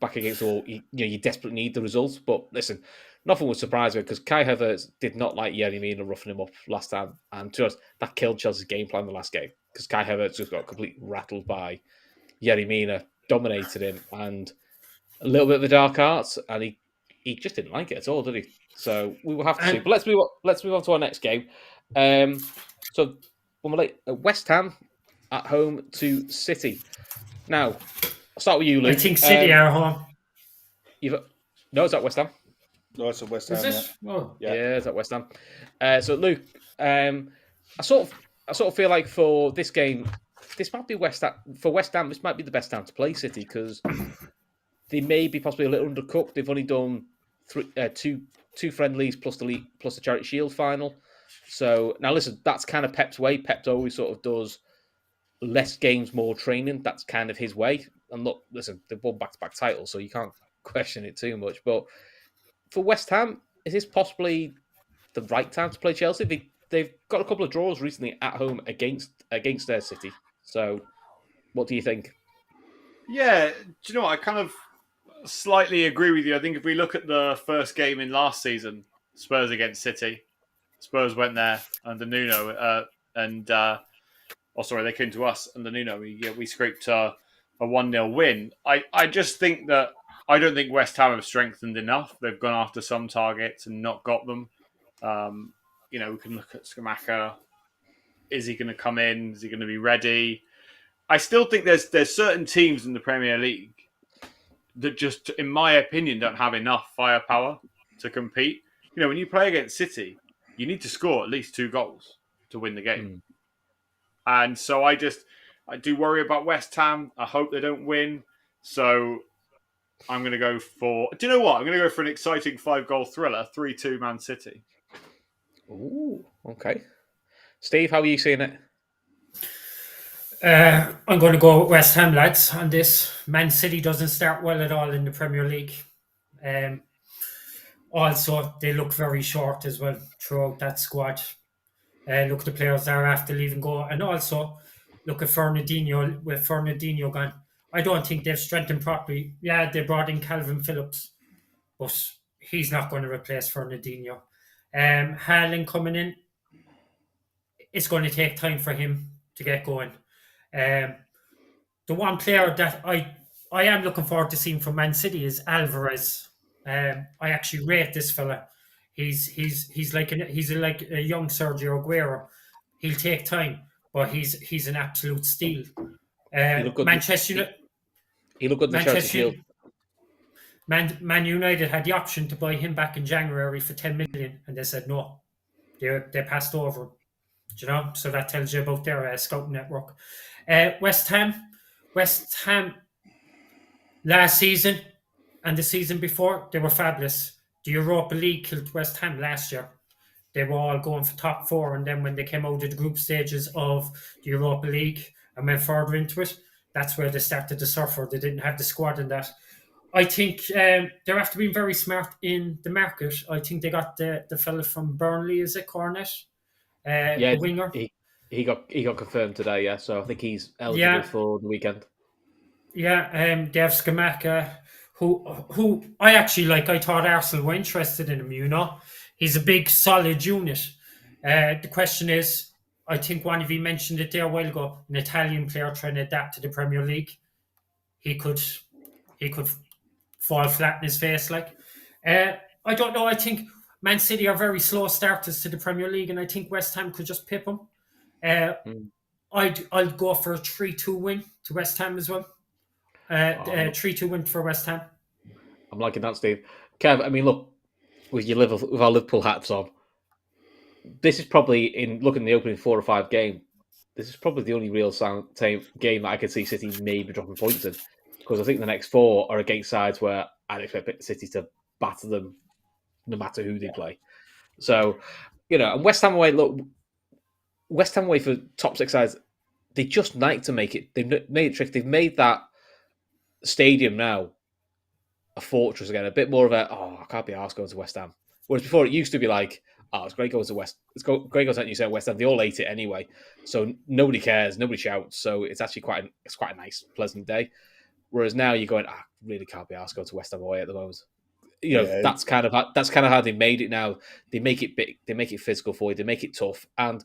Back against all, you desperately need the results. But listen, nothing would surprise me because Kai Havertz did not like Yerry Mina roughing him up last time, and to us, that killed Chelsea's game plan the last game because Kai Havertz just got completely rattled by Yerry Mina, dominated him, and a little bit of the dark arts, and he just didn't like it at all, did he? So we will have to see. But let's move on to our next game. So when we're West Ham at home to City. Now, I'll start with you, Luke. I think City are home. No, it's at West Ham. No, it's a West Ham. Is it? Yeah. Oh. Yeah, it's at West Ham. So Luke, I sort of feel like for this game, this might be West Ham. For West Ham, this might be the best time to play City because they may be possibly a little undercooked. They've only done two friendlies plus the Charity Shield final. So now listen, that's kind of Pep's way. Pep always sort of does less games, more training. That's kind of his way. And look, listen, they've won back-to-back titles, so you can't question it too much. But for West Ham, is this possibly the right time to play Chelsea? They've got a couple of draws recently at home against their City. So what do you think? Yeah, do you know what? I kind of slightly agree with you. I think if we look at the first game in last season, Spurs against City, Spurs went there under Nuno, they came to us under Nuno. We scraped a 1-0 win. I just think that I don't think West Ham have strengthened enough. They've gone after some targets and not got them. We can look at Skamaka. Is he going to come in? Is he going to be ready? I still think there's certain teams in the Premier League that just, in my opinion, don't have enough firepower to compete. When you play against City, you need to score at least 2 goals to win the game. And so I do worry about West Ham. I hope they don't win. So I'm going to go for... Do you know what? I'm going to go for an exciting 5-goal thriller, 3-2 Man City. Ooh, okay. Steve, how are you seeing it? I'm going to go with West Ham, lads, on this. Man City doesn't start well at all in the Premier League. Also, they look very short as well throughout that squad. Look at the players that are after leaving go. And also, look at Fernandinho. With Fernandinho gone, I don't think they've strengthened properly. Yeah, they brought in Calvin Phillips, but he's not going to replace Fernandinho. Haaland coming in, it's going to take time for him to get going. The one player that I am looking forward to seeing from Man City is Alvarez. I actually rate this fella. He's like a young Sergio Aguero. He'll take time, but he's an absolute steal. Manchester United. He looked good in the Charity Shield. Man United had the option to buy him back in January for 10 million, and they said no. They passed over him. So that tells you about their scouting network. West Ham last season and the season before, they were fabulous. The Europa League killed West Ham last year. They were all going for top 4, and then when they came out of the group stages of the Europa League and went further into it, that's where they started to suffer. They didn't have the squad in that. I think they're after being very smart in the market. I think they got the fella from Burnley, is it Cornet? The winger. He got confirmed today, yeah. So I think he's eligible for the weekend. Yeah, they have Skamaka, who I actually like. I thought Arsenal were interested in him. He's a big, solid unit. The question is, I think one of you mentioned it there a while ago. An Italian player trying to adapt to the Premier League, he could fall flat in his face. I don't know. I think Man City are very slow starters to the Premier League, and I think West Ham could just pip them. I'll go for a 3-2 win to West Ham as well. 3-2 win for West Ham. I'm liking that, Steve. Kev, I mean, look, with our Liverpool hats on, this is probably, in looking at the opening 4 or 5 game, this is probably the only real game that I could see City maybe dropping points in. Because I think the next 4 are against sides where I'd expect City to batter them no matter who they play. So, and West Ham away. Look, West Ham away for top six sides. They just like to make it. They've made it tricky. They've made that stadium now a fortress again. A bit more of I can't be arsed going to West Ham. Whereas before it used to be like, it's great going to West. Great going to New West Ham. They all hate it anyway, so nobody cares. Nobody shouts. So it's actually quite a nice, pleasant day. Whereas now you're going, really can't be arsed going to West Ham away at the moment. That's kind of how they made it now. They make it big. They make it physical for you. They make it tough, and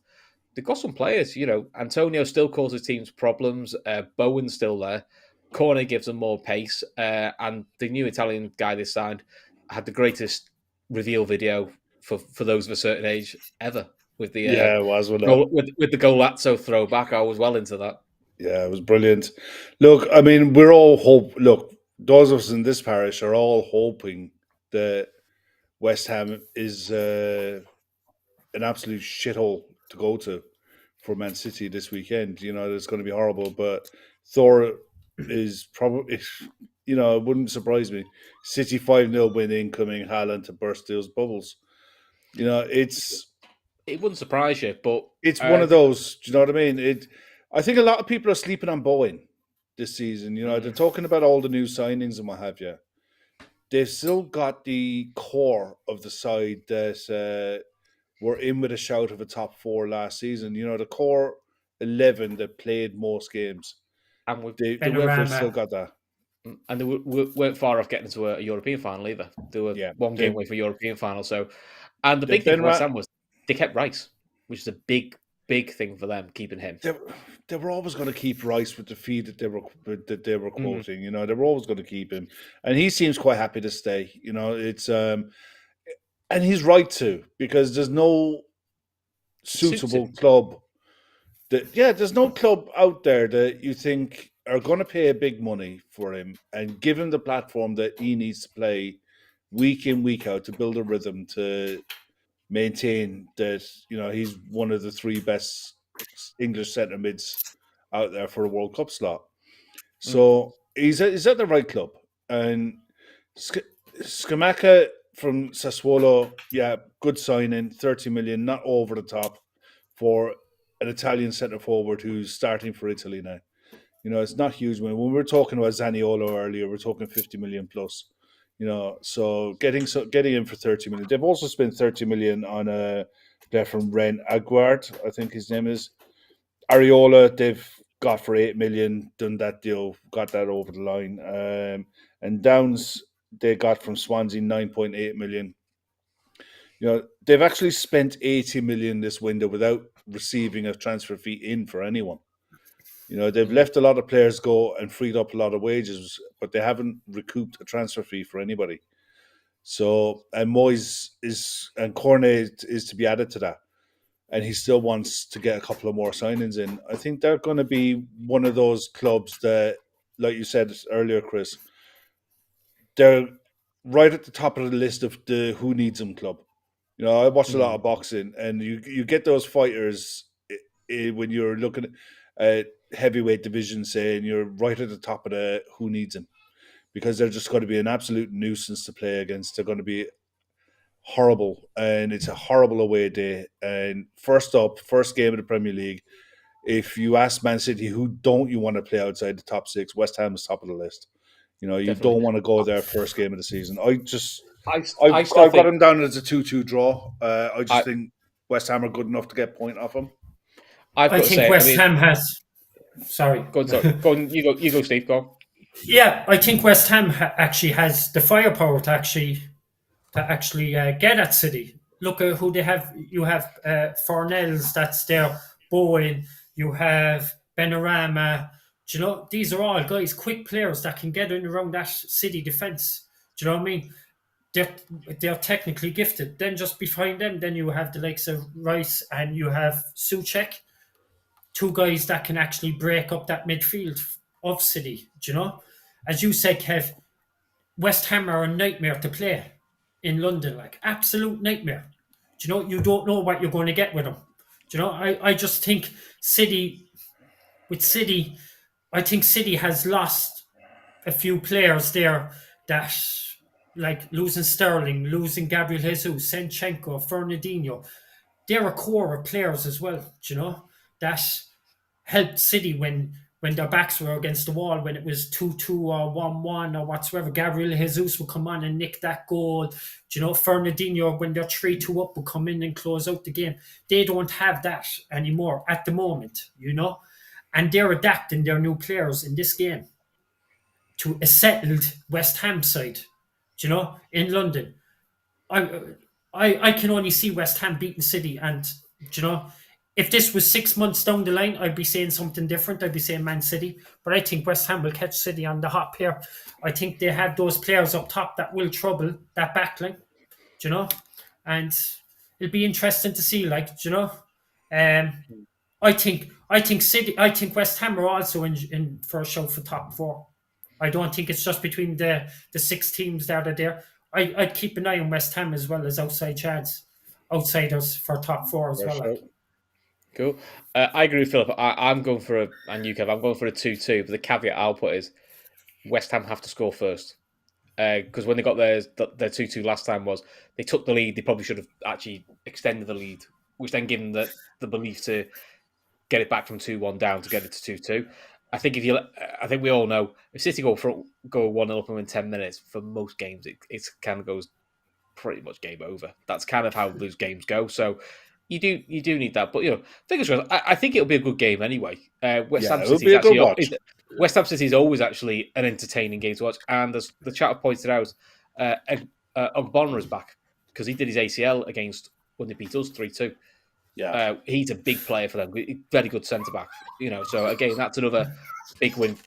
they've got some players. Antonio still causes teams problems. Bowen's still there. Corner gives them more pace, and the new Italian guy they signed had the greatest reveal video for those of a certain age ever with the it was with the Golazzo throwback. I was well into that. Yeah, it was brilliant. Look, I mean, we're all those of us in this parish are all hoping that West Ham is an absolute shithole to go to for Man City this weekend. It's going to be horrible, but Thor is probably, it wouldn't surprise me. City 5-0 win incoming, Haaland to burst those bubbles. It wouldn't surprise you, but it's one of those. Do you know what I mean? I think a lot of people are sleeping on Bowen this season. They're talking about all the new signings and what have you. They've still got the core of the side that were in with a shout of a top 4 last season. The core 11 that played most games. And they still got that. And they weren't far off getting to a European final either. They were one game away for a European final. So, and the big thing for West Ham was they kept Rice, which is a big thing for them, keeping him. They were always going to keep Rice with the fee that they were quoting. They were always going to keep him, and he seems quite happy to stay. It's and he's right to, because there's no suitable club there's no club out there that you think are going to pay a big money for him and give him the platform that he needs to play week in, week out to build a rhythm to maintain that, he's one of the 3 best English centre mids out there for a World Cup slot. So he's at the right club. And Scamacca from Sassuolo, good signing, 30 million, not over the top for an Italian centre forward who's starting for Italy now. It's not huge. When we were talking about Zaniolo earlier, we're talking 50 million plus. So getting him for 30 million. They've also spent 30 million on a player from Ren Aguard, I think his name is. Areola, they've got for 8 million, done that deal, got that over the line. And Downs, they got from Swansea 9.8 million. They've actually spent 80 million this window without receiving a transfer fee in for anyone. They've left a lot of players go and freed up a lot of wages, but they haven't recouped a transfer fee for anybody. So, and Moyes and Cornet is to be added to that. And he still wants to get a couple of more signings in. I think they're going to be one of those clubs that, like you said earlier, Chris, they're right at the top of the list of the who needs them club. I watch a lot of boxing, and you get those fighters when you're looking at heavyweight division, say, and you're right at the top of the who needs them, because they're just going to be an absolute nuisance to play against. They're going to be horrible, and it's a horrible away day. And first game of the Premier League, if you ask Man City who don't you want to play outside the top 6, West Ham is top of the list. You don't want to go there first game of the season. I've got him down as a 2-2 draw. I just think West Ham are good enough to get a point off him. I think West Ham has. Sorry. Go on. You go, Steve. Go. Yeah, I think West Ham actually has the firepower to actually get at City. Look at who they have. You have Fornells, that's there. Bowen. You have Benrahma. Do you know, these are all guys, quick players that can get in around that City defence. Do you know what I mean? They're technically gifted. Then just behind them, then you have the likes of Rice and you have Souček, 2 guys that can actually break up that midfield of City. Do you know? As you said, Kev, West Ham are a nightmare to play in London, like absolute nightmare. Do you know? You don't know what you're going to get with them. Do you know? I just think City, I think City has lost a few players there that, like losing Sterling, losing Gabriel Jesus, Senchenko, Fernandinho, they're a core of players as well, that helped City when their backs were against the wall, when it was 2-2 or 1-1 or whatsoever. Gabriel Jesus would come on and nick that goal. Fernandinho, when they're 3-2 up, would come in and close out the game. They don't have that anymore at the moment, and they're adapting their new players in this game to a settled West Ham side, in London. I can only see West Ham beating City, and if this was 6 months down the line, I'd be saying something different. I'd be saying Man City, but I think West Ham will catch City on the hop here. I think they have those players up top that will trouble that backline, and it'll be interesting to see. I think City. I think West Ham are also in for a show for top four. I don't think it's just between the 6 teams that are there. I'd keep an eye on West Ham as well as outsiders for top four as well. Sure. Cool. I agree with Philip. I'm going for and you, Kev, I'm going for a 2-2. But the caveat I'll put is West Ham have to score first. Because when they got their 2-2 last time was they took the lead. They probably should have actually extended the lead, which then given the belief to get it back from 2-1 down to get it to 2-2. I think I think we all know if City go 1-0 up in 10 minutes for most games, it kind of goes pretty much game over. That's kind of how those games go. So you do need that, but fingers crossed. I think it'll be a good game anyway. West Ham City is always actually an entertaining game to watch, and as the chat have pointed out, Ogbonna is back because he did his ACL against when they beat us 3-2. Yeah, he's a big player for them. Very good centre back, So again, that's another big win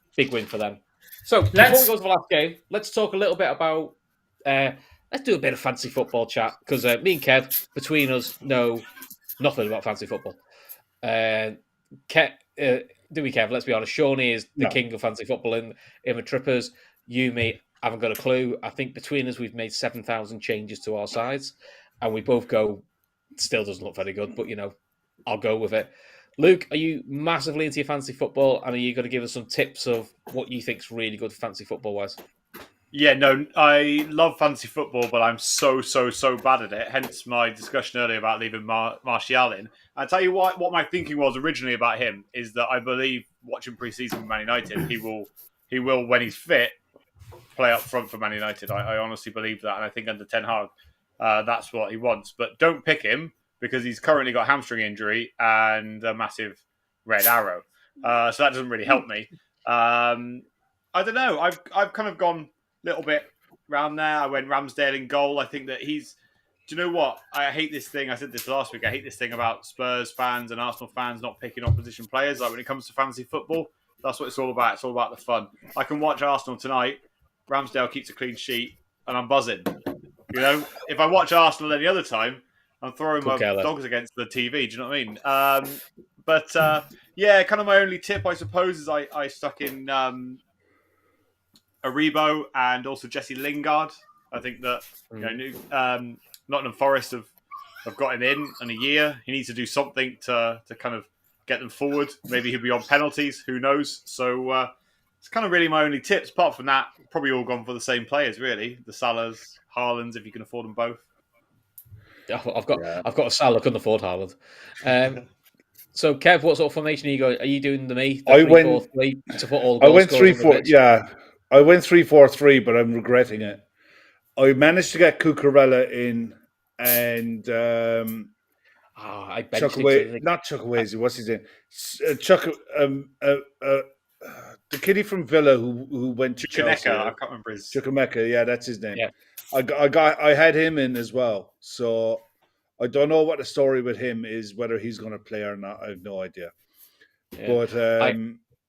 for them. So before we go to the last game, let's talk a little bit about. Let's do a bit of fancy football chat because me and Kev, between us, know nothing about fancy football. Do we, Kev? Let's be honest. Shawnee is the king of fancy football in the Trippers. You, me, haven't got a clue. I think between us, we've made 7,000 changes to our sides, and we both go. Still doesn't look very good, but I'll go with it. Luke, are you massively into your fancy football, and are you going to give us some tips of what you think's really good fancy football wise? Yeah, no, I love fantasy football, but I'm so bad at it. Hence my discussion earlier about leaving Martial in. I'll tell you what my thinking was originally about him is that I believe watching pre-season with Man United, he will when he's fit play up front for Man United. I honestly believe that, and I think under Ten Hag, that's what he wants. But don't pick him because he's currently got a hamstring injury and a massive red arrow. So that doesn't really help me. I don't know. I've kind of gone little bit round there. I went Ramsdale in goal. I think that he's... Do you know what? I hate this thing. I said this last week. I hate this thing about Spurs fans and Arsenal fans not picking opposition players. Like when it comes to fantasy football, that's what it's all about. It's all about the fun. I can watch Arsenal tonight. Ramsdale keeps a clean sheet and I'm buzzing. If I watch Arsenal any other time, I'm throwing my dogs against the TV. Do you know what I mean? Yeah, kind of my only tip, I suppose, is I stuck in... Aribo and also Jesse Lingard. I think that Nottingham Forest have got him in a year. He needs to do something to kind of get them forward. Maybe he'll be on penalties. Who knows? So it's kind of really my only tips. Apart from that, probably all gone for the same players. Really, the Salahs, Haalands, if you can afford them both. I've got a Salah. Couldn't afford Haaland. So Kev, what sort of formation are you going? Are you doing the 3-4-3 to put all the goals? I went 3-4. Yeah. I went 3-4-3, but I'm regretting it. I managed to get Cucurella in and I not Chukwueze. What's his name? The kiddie from Villa who went to Chelsea. I can't remember his. Chukwuemeka, yeah, that's his name. Yeah. I had him in as well. So I don't know what the story with him is, whether he's going to play or not. I have no idea. Yeah. But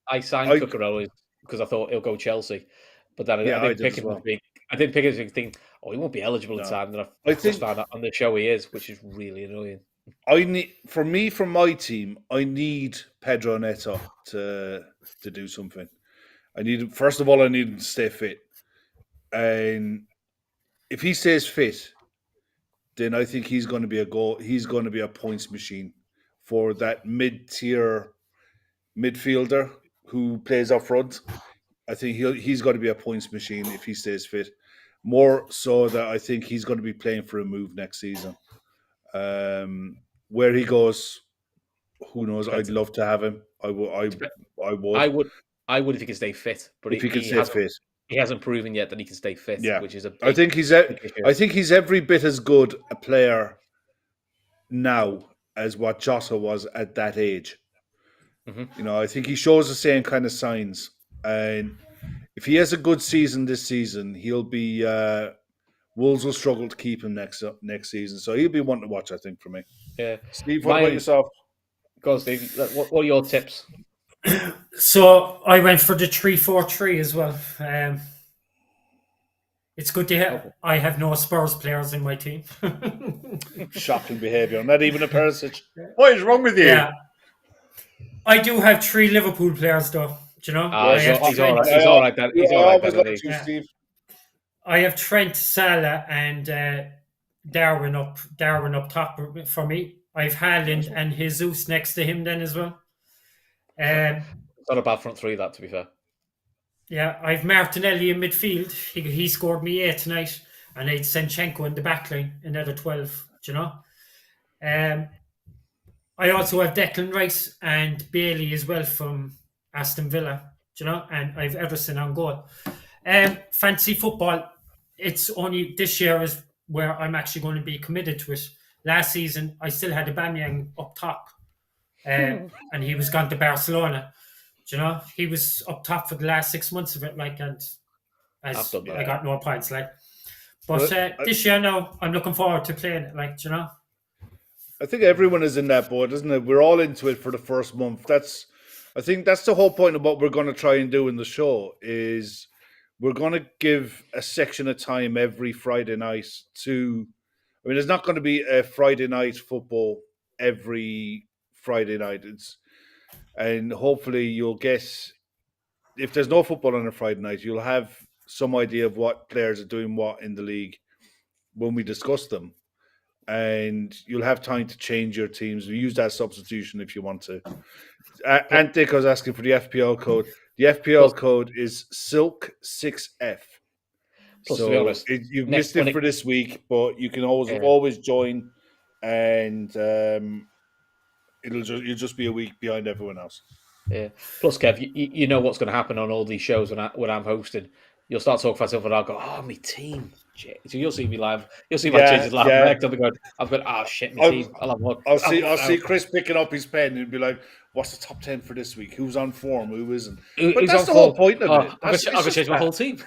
I signed Cucurella because I thought he'll go Chelsea, but then I didn't pick him. I didn't pick him to think, he won't be eligible in time. And I just found out on the show he is, which is really annoying. From my team, I need Pedro Neto to do something. First of all, I need him to stay fit, and if he stays fit, then I think he's going to be a goal. He's going to be a points machine for that mid-tier midfielder who plays up front. I think he's got to be a points machine if he stays fit. More so that I think he's going to be playing for a move next season. Where he goes, who knows? I'd love to have him. I would. I would if he can stay fit, but If he can he stay hasn't. fit. He hasn't proven yet that he can stay fit, Yeah, which is a big, I think he's. big issue. I think he's every bit as good a player now as what Jota was at that age. Mhm. I think he shows the same kind of signs, and if he has a good season this season, he'll be. Wolves will struggle to keep him next season, so he'll be one to watch, I think, for me. Yeah. Steve, what about yourself? Go on, Steve. What are your tips? So I went for the 3-4-3 as well. It's good to have. I have no Spurs players in my team. Shocking behaviour. Not even a Perisic. What is wrong with you? Yeah. I do have 3 Liverpool players, though. Do you know? He's all right. He's all right. He's all right. Steve. I have Trent, Salah, and Darwin up top for me. I have Haaland and Jesus next to him then as well. It's not a bad front three, that, to be fair. Yeah, I have Martinelli in midfield. He scored me 8 tonight, and I had Zinchenko in the backline, another 12. Do you know? I also have Declan Rice and Bailey as well from Aston Villa. Do you know? And I have Everton on goal. Fantasy football, it's only this year is where I'm actually going to be committed to it. Last season, I still had Aubameyang up top, and he was gone to Barcelona. Do you know, he was up top for the last 6 months of it, and as I got no points, But this year, now I'm looking forward to playing it, do you know. I think everyone is in that boat, isn't it? We're all into it for the first month. I think that's the whole point of what we're going to try and do in the show is we're going to give a section of time every Friday night to. I mean, there's not going to be a Friday night football every Friday night. And hopefully you'll get, if there's no football on a Friday night, you'll have some idea of what players are doing what in the league when we discuss them. And you'll have time to change your teams. Use that substitution if you want to. Antic was asking for the FPL code. The FPL code is Silk6F. Plus, so to be honest, you've missed it for this week, but you can always join, and you'll just be a week behind everyone else. Yeah. Plus, Kev, you know what's going to happen on all these shows when I'm hosting. You'll start talking about stuff, and I'll go, "Oh, my team." So you'll see me live. You'll see my changes live. Yeah. I'll go, "Oh shit, my team." I'll see Chris picking up his pen and be like, "What's the top 10 for this week? Who's on form? Who isn't?" But that's the whole point of it. I'm going to change my whole team.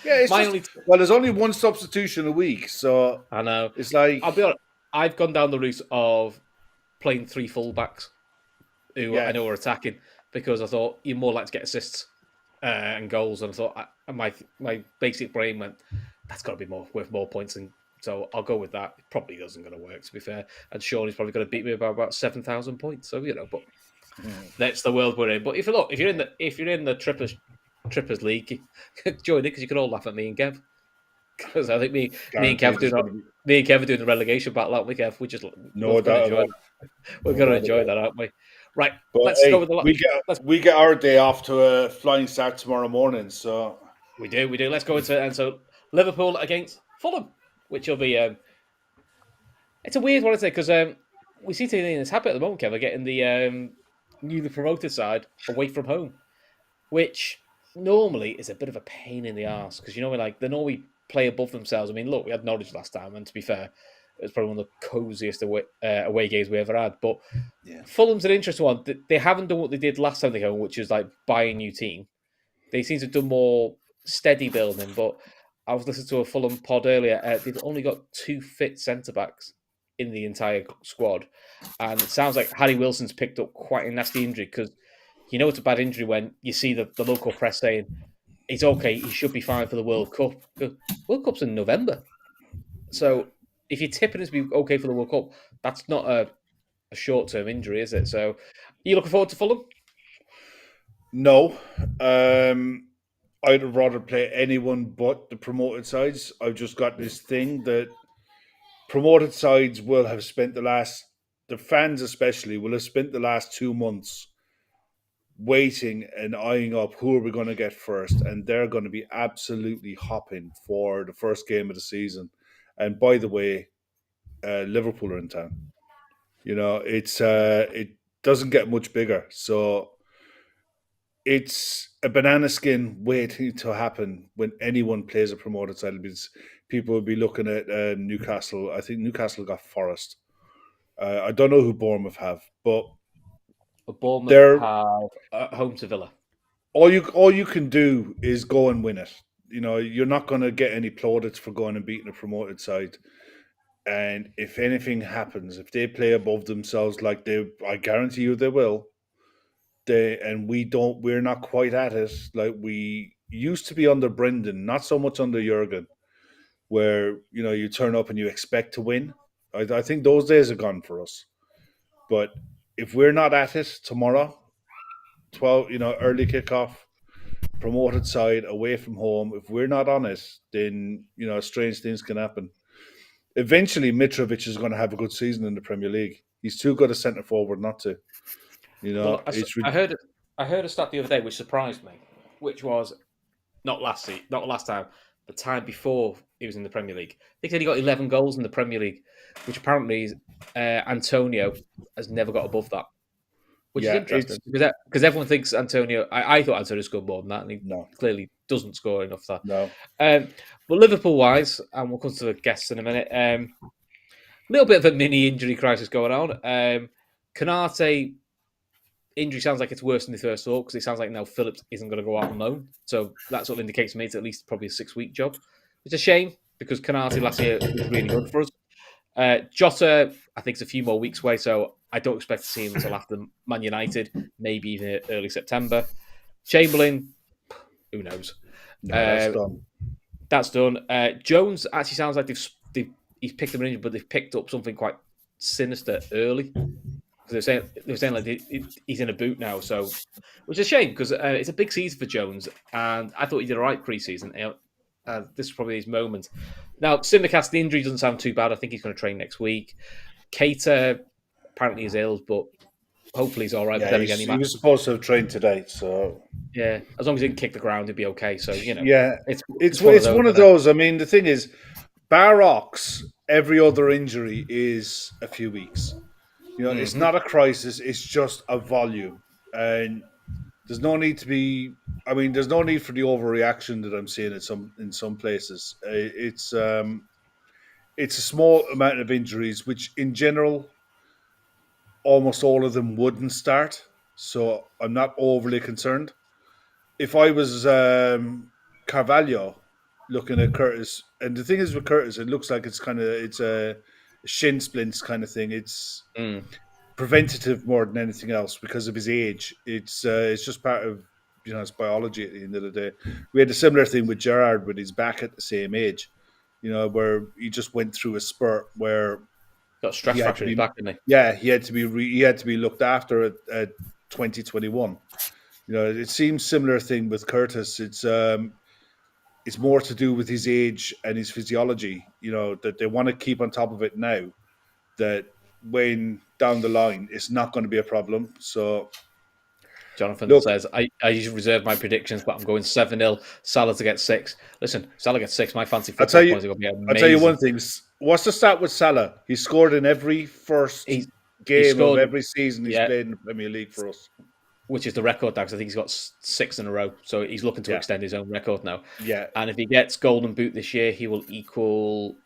Yeah, there's only one substitution a week, so I know. It's like, I'll be honest. I've gone down the route of playing 3 fullbacks who I know are attacking because I thought you're more likely to get assists and goals, and I thought my basic brain went, that's got to be worth more points, and so I'll go with that. It probably isn't going to work, to be fair, and Sean is probably going to beat me by about 7,000 points. So but that's the world we're in. But if you're in the Trippers League, join it because you can all laugh at me and Kev. Because I think me and Kev are doing the relegation battle, aren't we, Kev? We just we're going to enjoy that, aren't we? Right, but let's go with the. We get our day off to a flying start tomorrow morning, so we do. Let's go into and so Liverpool against Fulham, which will be it's a weird one to say because we see in this habit at the moment, Kev, of getting the newly promoted side away from home, which normally is a bit of a pain in the arse because they normally play above themselves. I mean, look, we had Norwich last time, and to be fair, it was probably one of the coziest away games we ever had. But Fulham's an interesting one. They haven't done what they did last time they came, which is buy a new team. They seem to have done more steady building. But I was listening to a Fulham pod earlier. They've only got 2 fit centre-backs in the entire squad. And it sounds like Harry Wilson's picked up quite a nasty injury because it's a bad injury when you see the local press saying, it's okay, he should be fine for the World Cup. The World Cup's in November. So if you're tipping us to be okay for the World Cup, that's not a short-term injury, is it? So are you looking forward to Fulham? No. I'd rather play anyone but the promoted sides. I've just got this thing that promoted sides will have spent the fans especially, will have spent the last 2 months waiting and eyeing up who are we going to get first, and they're going to be absolutely hopping for the first game of the season. And by the way, Liverpool are in town. It doesn't get much bigger, so it's a banana skin waiting to happen when anyone plays a promoted side. Because people will be looking at Newcastle. I think Newcastle got Forest. I don't know who Bournemouth have, but Bournemouth they're have home to Villa. all you can do is go and win it. You're not going to get any plaudits for going and beating a promoted side. And if anything happens, if they play above themselves like I guarantee you they will. We're not quite at it like we used to be under Brendan, not so much under Jurgen, where you turn up and you expect to win. I think those days are gone for us. But if we're not at it tomorrow, 12, early kickoff, promoted side away from home, if we're not on it, then strange things can happen. Eventually, Mitrovic is going to have a good season in the Premier League. He's too good a centre forward not to. Well, I heard a stat the other day which surprised me, which was not last time, the time before he was in the Premier League. They said he got 11 goals in the Premier League, which apparently Antonio has never got above that. Which is interesting because everyone thinks Antonio. I thought Antonio scored more than that, and he clearly doesn't score enough of that. No. But Liverpool-wise, and we'll come to the guests in a minute. A little bit of a mini injury crisis going on. Canate injury sounds like it's worse than they first thought because it sounds like now Phillips isn't going to go out on loan. So that sort of indicates to me it's at least probably a 6-week job. It's a shame because Canate last year was really good for us. Jota, I think, is a few more weeks away, so I don't expect to see him until after Man United, maybe even early September. Chamberlain, who knows? No, that's done. That's done. Jones actually sounds like he's picked up an injury, but they've picked up something quite sinister early. They're saying like he's in a boot now, so which is a shame because it's a big season for Jones, and I thought he did all right pre-season. This is probably his moment. Now, Simicast, the injury doesn't sound too bad. I think he's going to train next week. Keita apparently is ill, but hopefully he's all right. Yeah, but then again, he was supposed to have trained today, so yeah, as long as he didn't kick the ground, he'd be okay. So yeah, it's one one of those. I mean, the thing is, bar Ox, every other injury is a few weeks. It's not a crisis; it's just a volume, and there's no need to be. I mean, there's no need for the overreaction that I'm seeing in some places. It's a small amount of injuries, which in general, almost all of them wouldn't start. So I'm not overly concerned. If I was Carvalho looking at Curtis, and the thing is with Curtis, it looks like it's a shin splints kind of thing. It's preventative more than anything else because of his age. It's just part of it's biology at the end of the day. We had a similar thing with Gerrard with his back at the same age, where he just went through a spurt where got a stress fracture in his back, didn't he? Yeah, he had to be looked after at 2021. It seems similar thing with Curtis. It's more to do with his age and his physiology. That they want to keep on top of it now. That when down the line, it's not going to be a problem. So. Jonathan says, I usually reserve my predictions, but I'm going 7-0, Salah to get 6. Listen, Salah gets 6. My fancy football points are going to be amazing. I'll tell you one thing. What's the stat with Salah? He scored in every first game of every season he's played in the Premier League for us. Which is the record now, because I think he's got 6 in a row. So he's looking to extend his own record now. Yeah. And if he gets Golden Boot this year, he will equal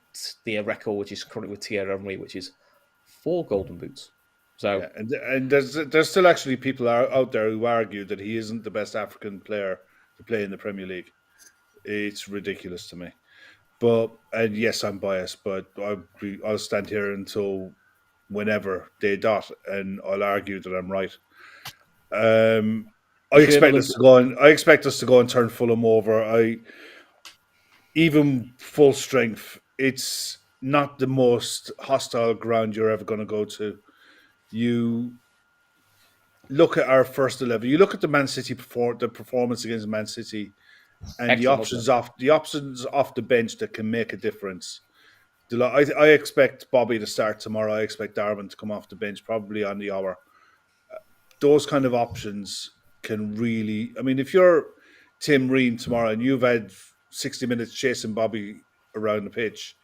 the record, which is currently with Thierry Henry, which is 4 Golden Boots. So, and there's still actually people out there who argue that he isn't the best African player to play in the Premier League. It's ridiculous to me. And yes, I'm biased, but I'll stand here until whenever they dot, and I'll argue that I'm right. I expect us to go and turn Fulham over. Even full strength, it's not the most hostile ground you're ever going to go to. You look at our first 11. You look at the Man City the performance against Man City, and the options off the bench that can make a difference. I expect Bobby to start tomorrow. I expect Darwin to come off the bench, probably on the hour. Those kind of options can really. I mean, if you're Tim Ream tomorrow and you've had 60 minutes chasing Bobby around the pitch,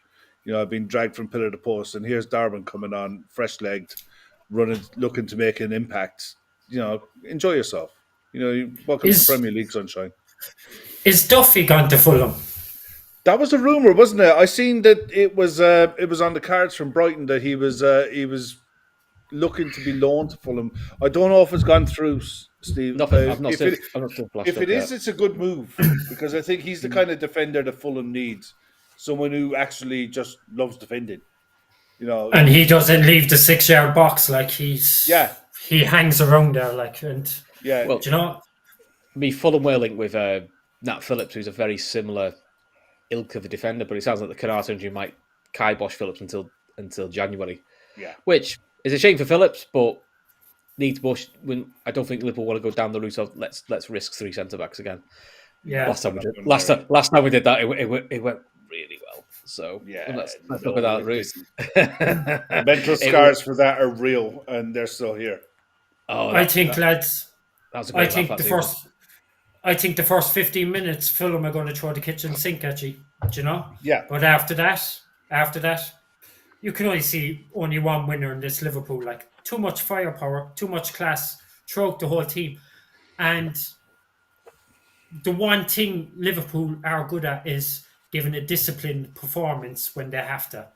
I've been dragged from pillar to post, and here's Darwin coming on, fresh-legged, running, looking to make an impact. Enjoy yourself. Welcome to the Premier League, sunshine. Is Duffy gone to Fulham? That was a rumor, wasn't it? I seen that it was on the cards from Brighton that he was looking to be loaned to Fulham. I don't know if it's gone through, Steve. Nothing. I'm not if it is, it's a good move because I think he's the kind of defender that Fulham needs. Someone who actually just loves defending. And he doesn't leave the 6-yard box like he hangs around there Well, do you know? Fulham were linked with Nat Phillips, who's a very similar ilk of a defender, but it sounds like the Canard injury might kibosh Phillips until January. Yeah, which is a shame for Phillips, but needs Bush. When I don't think Liverpool want to go down the route of let's risk 3 centre backs again. Yeah, last time we did that, it went really well. So let's look at that route. The mental scars for that are real, and they're still here. I think, lads. I think the first 15 minutes, Fulham are going to throw the kitchen sink at you. Do you know? Yeah. But after that, you can only see only one winner in this Liverpool. Like, too much firepower, too much class throughout the whole team, and the one thing Liverpool are good at is giving a disciplined performance when they have to.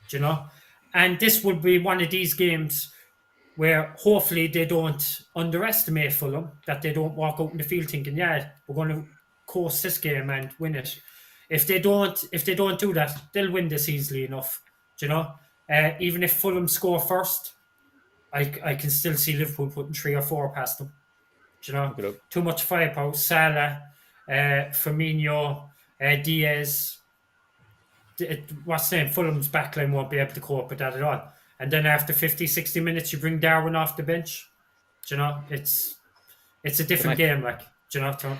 Do you know? And this would be one of these games where hopefully they don't underestimate Fulham, that they don't walk out in the field thinking, we're going to coast this game and win it. If they don't do that, they'll win this easily enough. Do you know? Even if Fulham score first, I can still see Liverpool putting 3 or 4 past them. Do you know? Too much firepower. Salah, Firmino, Diaz. What's the name? Fulham's backline won't be able to cope with that at all. And then after 50, 60 minutes, you bring Darwin off the bench. Do you know? It's a different game, like. Do you know, Tom?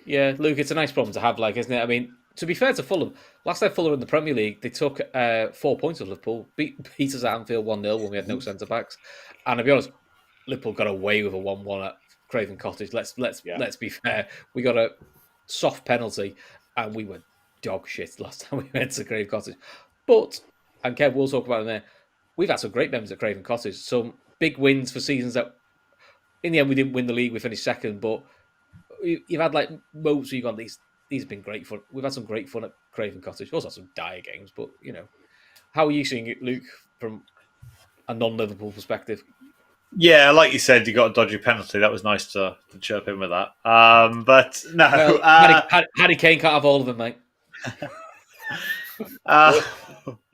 Yeah, Luke, it's a nice problem to have, isn't it? I mean, to be fair to Fulham, last time Fulham in the Premier League, they took 4 points of Liverpool, beat us at Anfield 1-0 when we had no centre-backs. And to be honest, Liverpool got away with a 1-1 at Craven Cottage. Let's be fair. We got a soft penalty, and we were dog shit last time we went to Craven Cottage. But, and Kev will talk about it in there, we've had some great members at Craven Cottage. Some big wins for seasons that, in the end, we didn't win the league. We finished second, but you've had moments where you've gone, these have been great fun. We've had some great fun at Craven Cottage. We've also had some dire games, but, how are you seeing it, Luke, from a non-Liverpool perspective? Yeah, like you said, you got a dodgy penalty. That was nice to chirp in with that. But no. Well, Harry Kane can't have all of them, mate.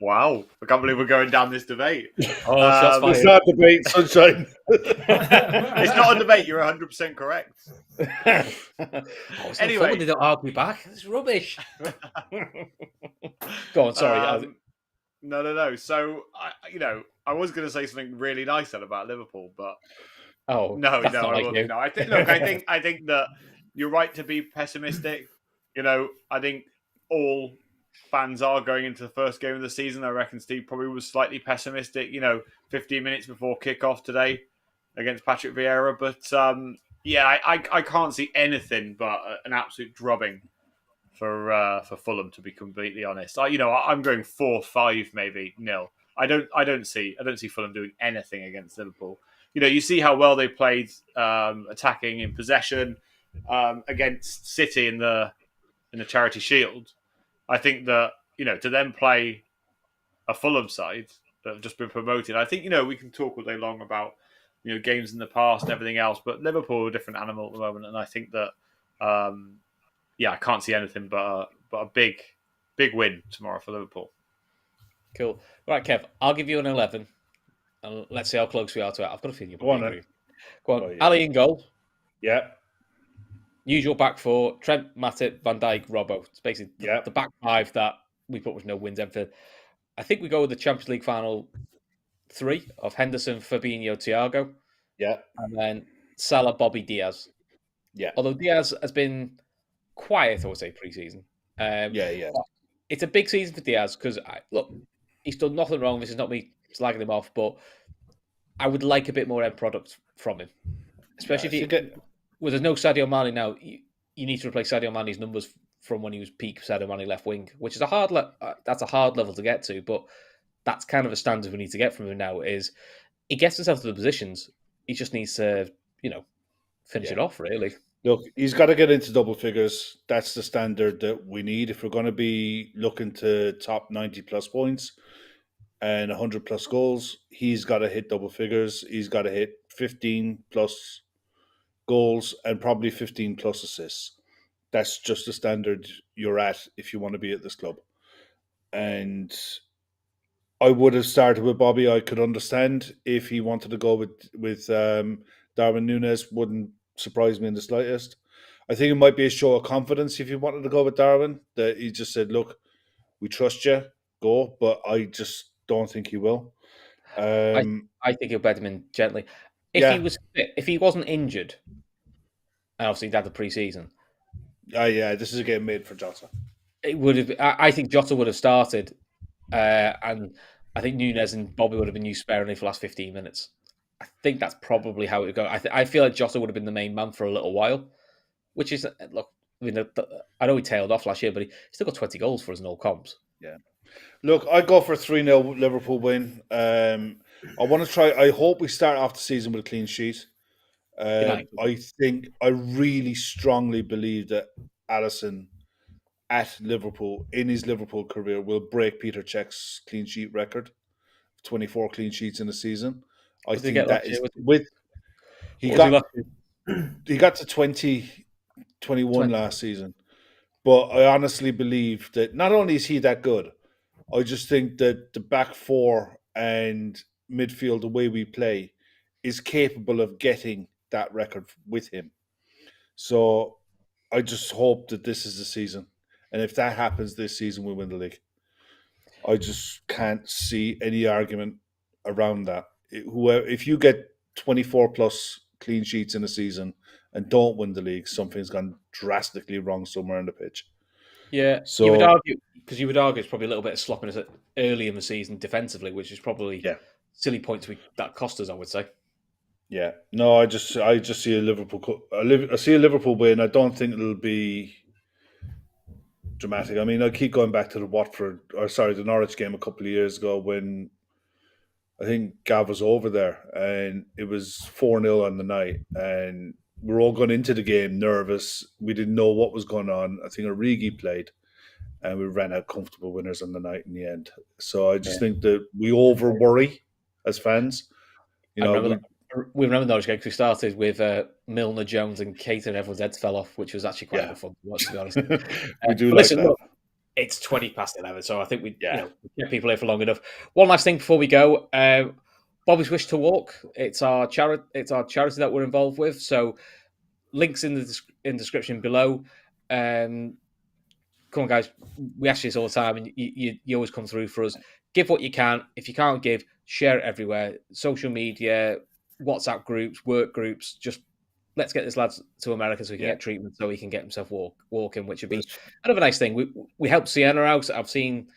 Wow. I can't believe we're going down this debate. It's not a debate, sunshine. It's not a debate. You're 100% correct. Anyway. They don't argue back. It's rubbish. Go on, sorry. No. So, I was going to say something really nice about Liverpool, but I won't. No, I think that you're right to be pessimistic. I think all fans are going into the first game of the season. I reckon Steve probably was slightly pessimistic, 15 minutes before kickoff today against Patrick Vieira. But I can't see anything but an absolute drubbing for Fulham, to be completely honest. I'm going 4-5 maybe nil. I don't see Fulham doing anything against Liverpool. You see how well they played attacking in possession against City in the Charity Shield. I think that, to then play a Fulham side that have just been promoted, I think, we can talk all day long about, games in the past and everything else, but Liverpool are a different animal at the moment. And I think that, I can't see anything but a big win tomorrow for Liverpool. Cool. Right, Kev, I'll give you an 11. And let's see how close we are to it. I've got a feeling you'll agree. Go on. Ali in goal. Yeah. Usual back 4, Trent, Matip, Van Dijk, Robbo. It's basically the back 5 that we put with no wins. I think we go with the Champions League final 3 of Henderson, Fabinho, Thiago. Yeah. And then Salah, Bobby, Diaz. Yeah. Although Diaz has been quiet, I would say, pre-season. It's a big season for Diaz because, look, he's done nothing wrong. This is not me slagging him off, but I would like a bit more end product from him. Especially if Well, there's no Sadio Mane now. You need to replace Sadio Mane's numbers from when he was peak Sadio Mane left wing, which is that's a hard level to get to. But that's kind of a standard we need to get from him now. Is he gets himself to the positions? He just needs to, finish it off. Really. Look, he's got to get into double figures. That's the standard that we need if we're going to be looking to top 90 plus points and 100 plus goals. He's got to hit double figures. He's got to hit 15 plus goals and probably 15 plus assists. That's just the standard you're at if you want to be at this club. And I would have started with Bobby. I could understand if he wanted to go with Darwin Núñez. Wouldn't surprise me in the slightest. I think it might be a show of confidence if he wanted to go with Darwin. That he just said, "Look, we trust you, go." But I just don't think he will. I think he'll bed him in gently. If he wasn't injured, and obviously he'd had the pre-season. This is a game made for Jota. It would have. I think Jota would have started, and I think Núñez and Bobby would have been used sparingly for the last 15 minutes. I think that's probably how it would go. I feel like Jota would have been the main man for a little while, which is look. I know he tailed off last year, but he still got 20 goals for us in all comps. Yeah. Look, I go for a 3-0 Liverpool win. I want to try. I hope we start off the season with a clean sheet. I really strongly believe that Alisson at Liverpool in his Liverpool career will break Peter Cech's clean sheet record, 24 clean sheets in a season. I think that is he got to 21 last season, but I honestly believe that not only is he that good, I just think that the back four and midfield, the way we play, is capable of getting that record with him. So I just hope that this is the season. And if that happens this season, we win the league. I just can't see any argument around that. If you get 24 plus clean sheets in a season and don't win the league, something's gone drastically wrong somewhere on the pitch. Yeah, so you would argue it's probably a little bit of sloppiness early in the season defensively, which is probably silly points that cost us, I would say. Yeah, no, I just see a Liverpool. I see a Liverpool win. I don't think it'll be dramatic. I mean, I keep going back to the Norwich game a couple of years ago when I think Gav was over there and it was 4-0 on the night and we're all going into the game nervous. We didn't know what was going on. I think Origi played and we ran out comfortable winners on the night in the end. So I just think that we over worry as fans. We remember the Norwich game because we started with Milner, Jones, and Keita, and everyone's heads fell off, which was actually quite fun to watch, to be honest. We do like that. Look, it's 11:20, so I think we get people here for long enough. One last thing before we go: Bobby's Wish to Walk. It's our charity. It's our charity that we're involved with. So links in the description below. Come on, guys. We ask you this all the time, and you always come through for us. Give what you can. If you can't give, share it everywhere. Social media, WhatsApp groups, work groups. Just let's get this lad to America so he can get treatment, so he can get himself walking, which would be another nice thing. We helped Sienna out. I've seen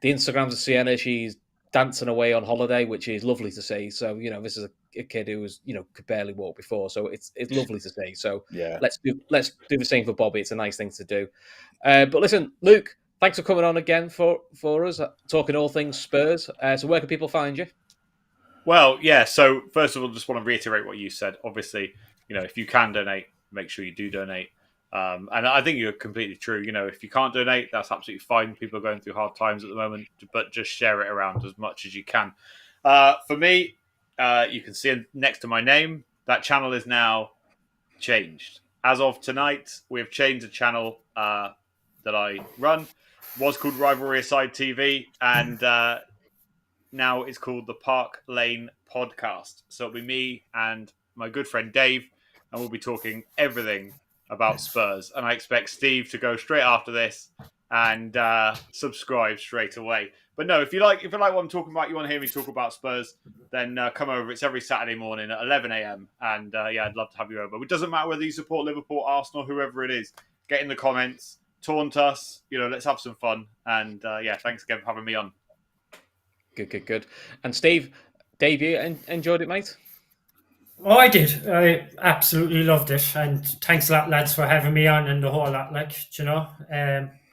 the Instagrams of Sienna. She's dancing away on holiday, which is lovely to see. So this is a kid who was could barely walk before, so it's lovely to see. So let's do the same for Bobby. It's a nice thing to do. But listen, Luke, thanks for coming on again for us, talking all things Spurs. So where can people find you? Well, so first of all, just want to reiterate what you said. Obviously, if you can donate, make sure you do donate. And I think you're completely true. If you can't donate, that's absolutely fine. People are going through hard times at the moment, but just share it around as much as you can. For me, you can see next to my name, that channel is now changed. As of tonight, we have changed the channel that I run. It was called Rivalry Aside TV, and now it's called the Park Lane Podcast. So it'll be me and my good friend Dave, and we'll be talking everything about Spurs. And I expect Steve to go straight after this and subscribe straight away. But no, if you like what I'm talking about, you want to hear me talk about Spurs, then come over. It's every Saturday morning at 11 a.m. And I'd love to have you over. It doesn't matter whether you support Liverpool, Arsenal, whoever it is. Get in the comments, taunt us. Let's have some fun. And thanks again for having me on. Good. And Steve, Dave, you enjoyed it, mate? Oh, I did. I absolutely loved it, and thanks a lot, lads, for having me on and the whole lot.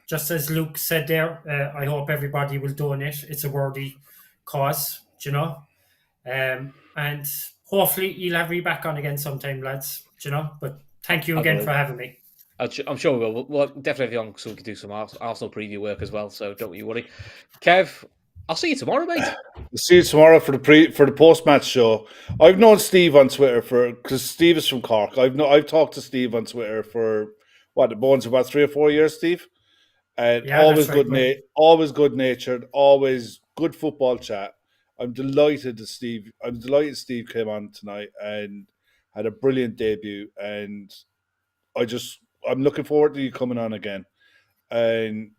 Just as Luke said there, I hope everybody will donate. It's a worthy cause, and hopefully you'll have me back on again sometime, lads. But thank you again for having me. I'm sure we will. We'll definitely have you on so we can do some Arsenal preview work as well. So don't you worry, Kev. I'll see you tomorrow, mate. See you tomorrow for the post match show. I've known Steve on Twitter because Steve is from Cork. I've talked to Steve on Twitter for the bones about 3 or 4 years, Steve, and Yeah, always that's right, always good natured, always good football chat. I'm delighted Steve came on tonight and had a brilliant debut, and I'm looking forward to you coming on again. And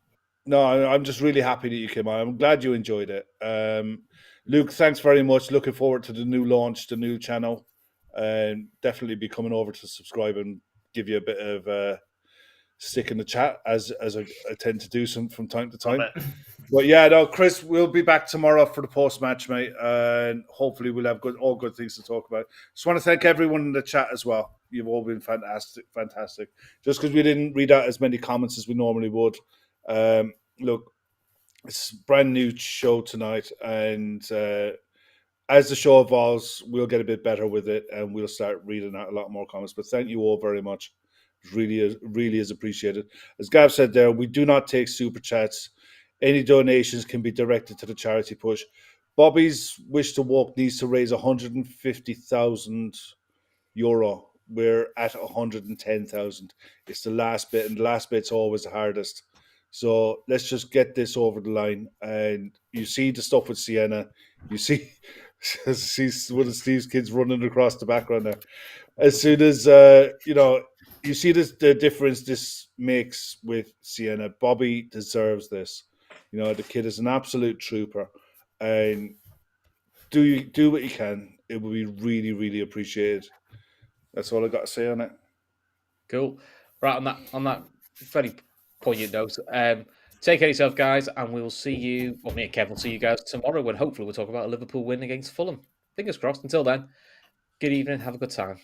no, I'm just really happy that you came on. I'm glad you enjoyed it. Luke, thanks very much. Looking forward to the new launch, the new channel, and definitely be coming over to subscribe and give you a bit of stick in the chat as I tend to do some from time to time. But yeah, no, Chris, we'll be back tomorrow for the post match, mate, and hopefully we'll have all good things to talk about. Just want to thank everyone in the chat as well. You've all been fantastic. Just because we didn't read out as many comments as we normally would. Look, it's a brand new show tonight, and as the show evolves, we'll get a bit better with it, and we'll start reading out a lot more comments. But thank you all very much. It really is appreciated. As Gav said there, we do not take super chats. Any donations can be directed to the charity push. Bobby's Wish to Walk needs to raise €150,000. We're at 110,000. It's the last bit, and the last bit's always the hardest. So let's just get this over the line. And you see the stuff with Sienna. You see one of Steve's kids running across the background there. As soon as you see the difference this makes with Sienna. Bobby deserves this. The kid is an absolute trooper, and do what you can. It will be really, really appreciated. That's all I got to say on it. Cool. Right on that very poignant note. Take care of yourself, guys, and we'll see you. Well, me and Kev will see you guys tomorrow when hopefully we'll talk about a Liverpool win against Fulham. Fingers crossed. Until then, good evening. Have a good time.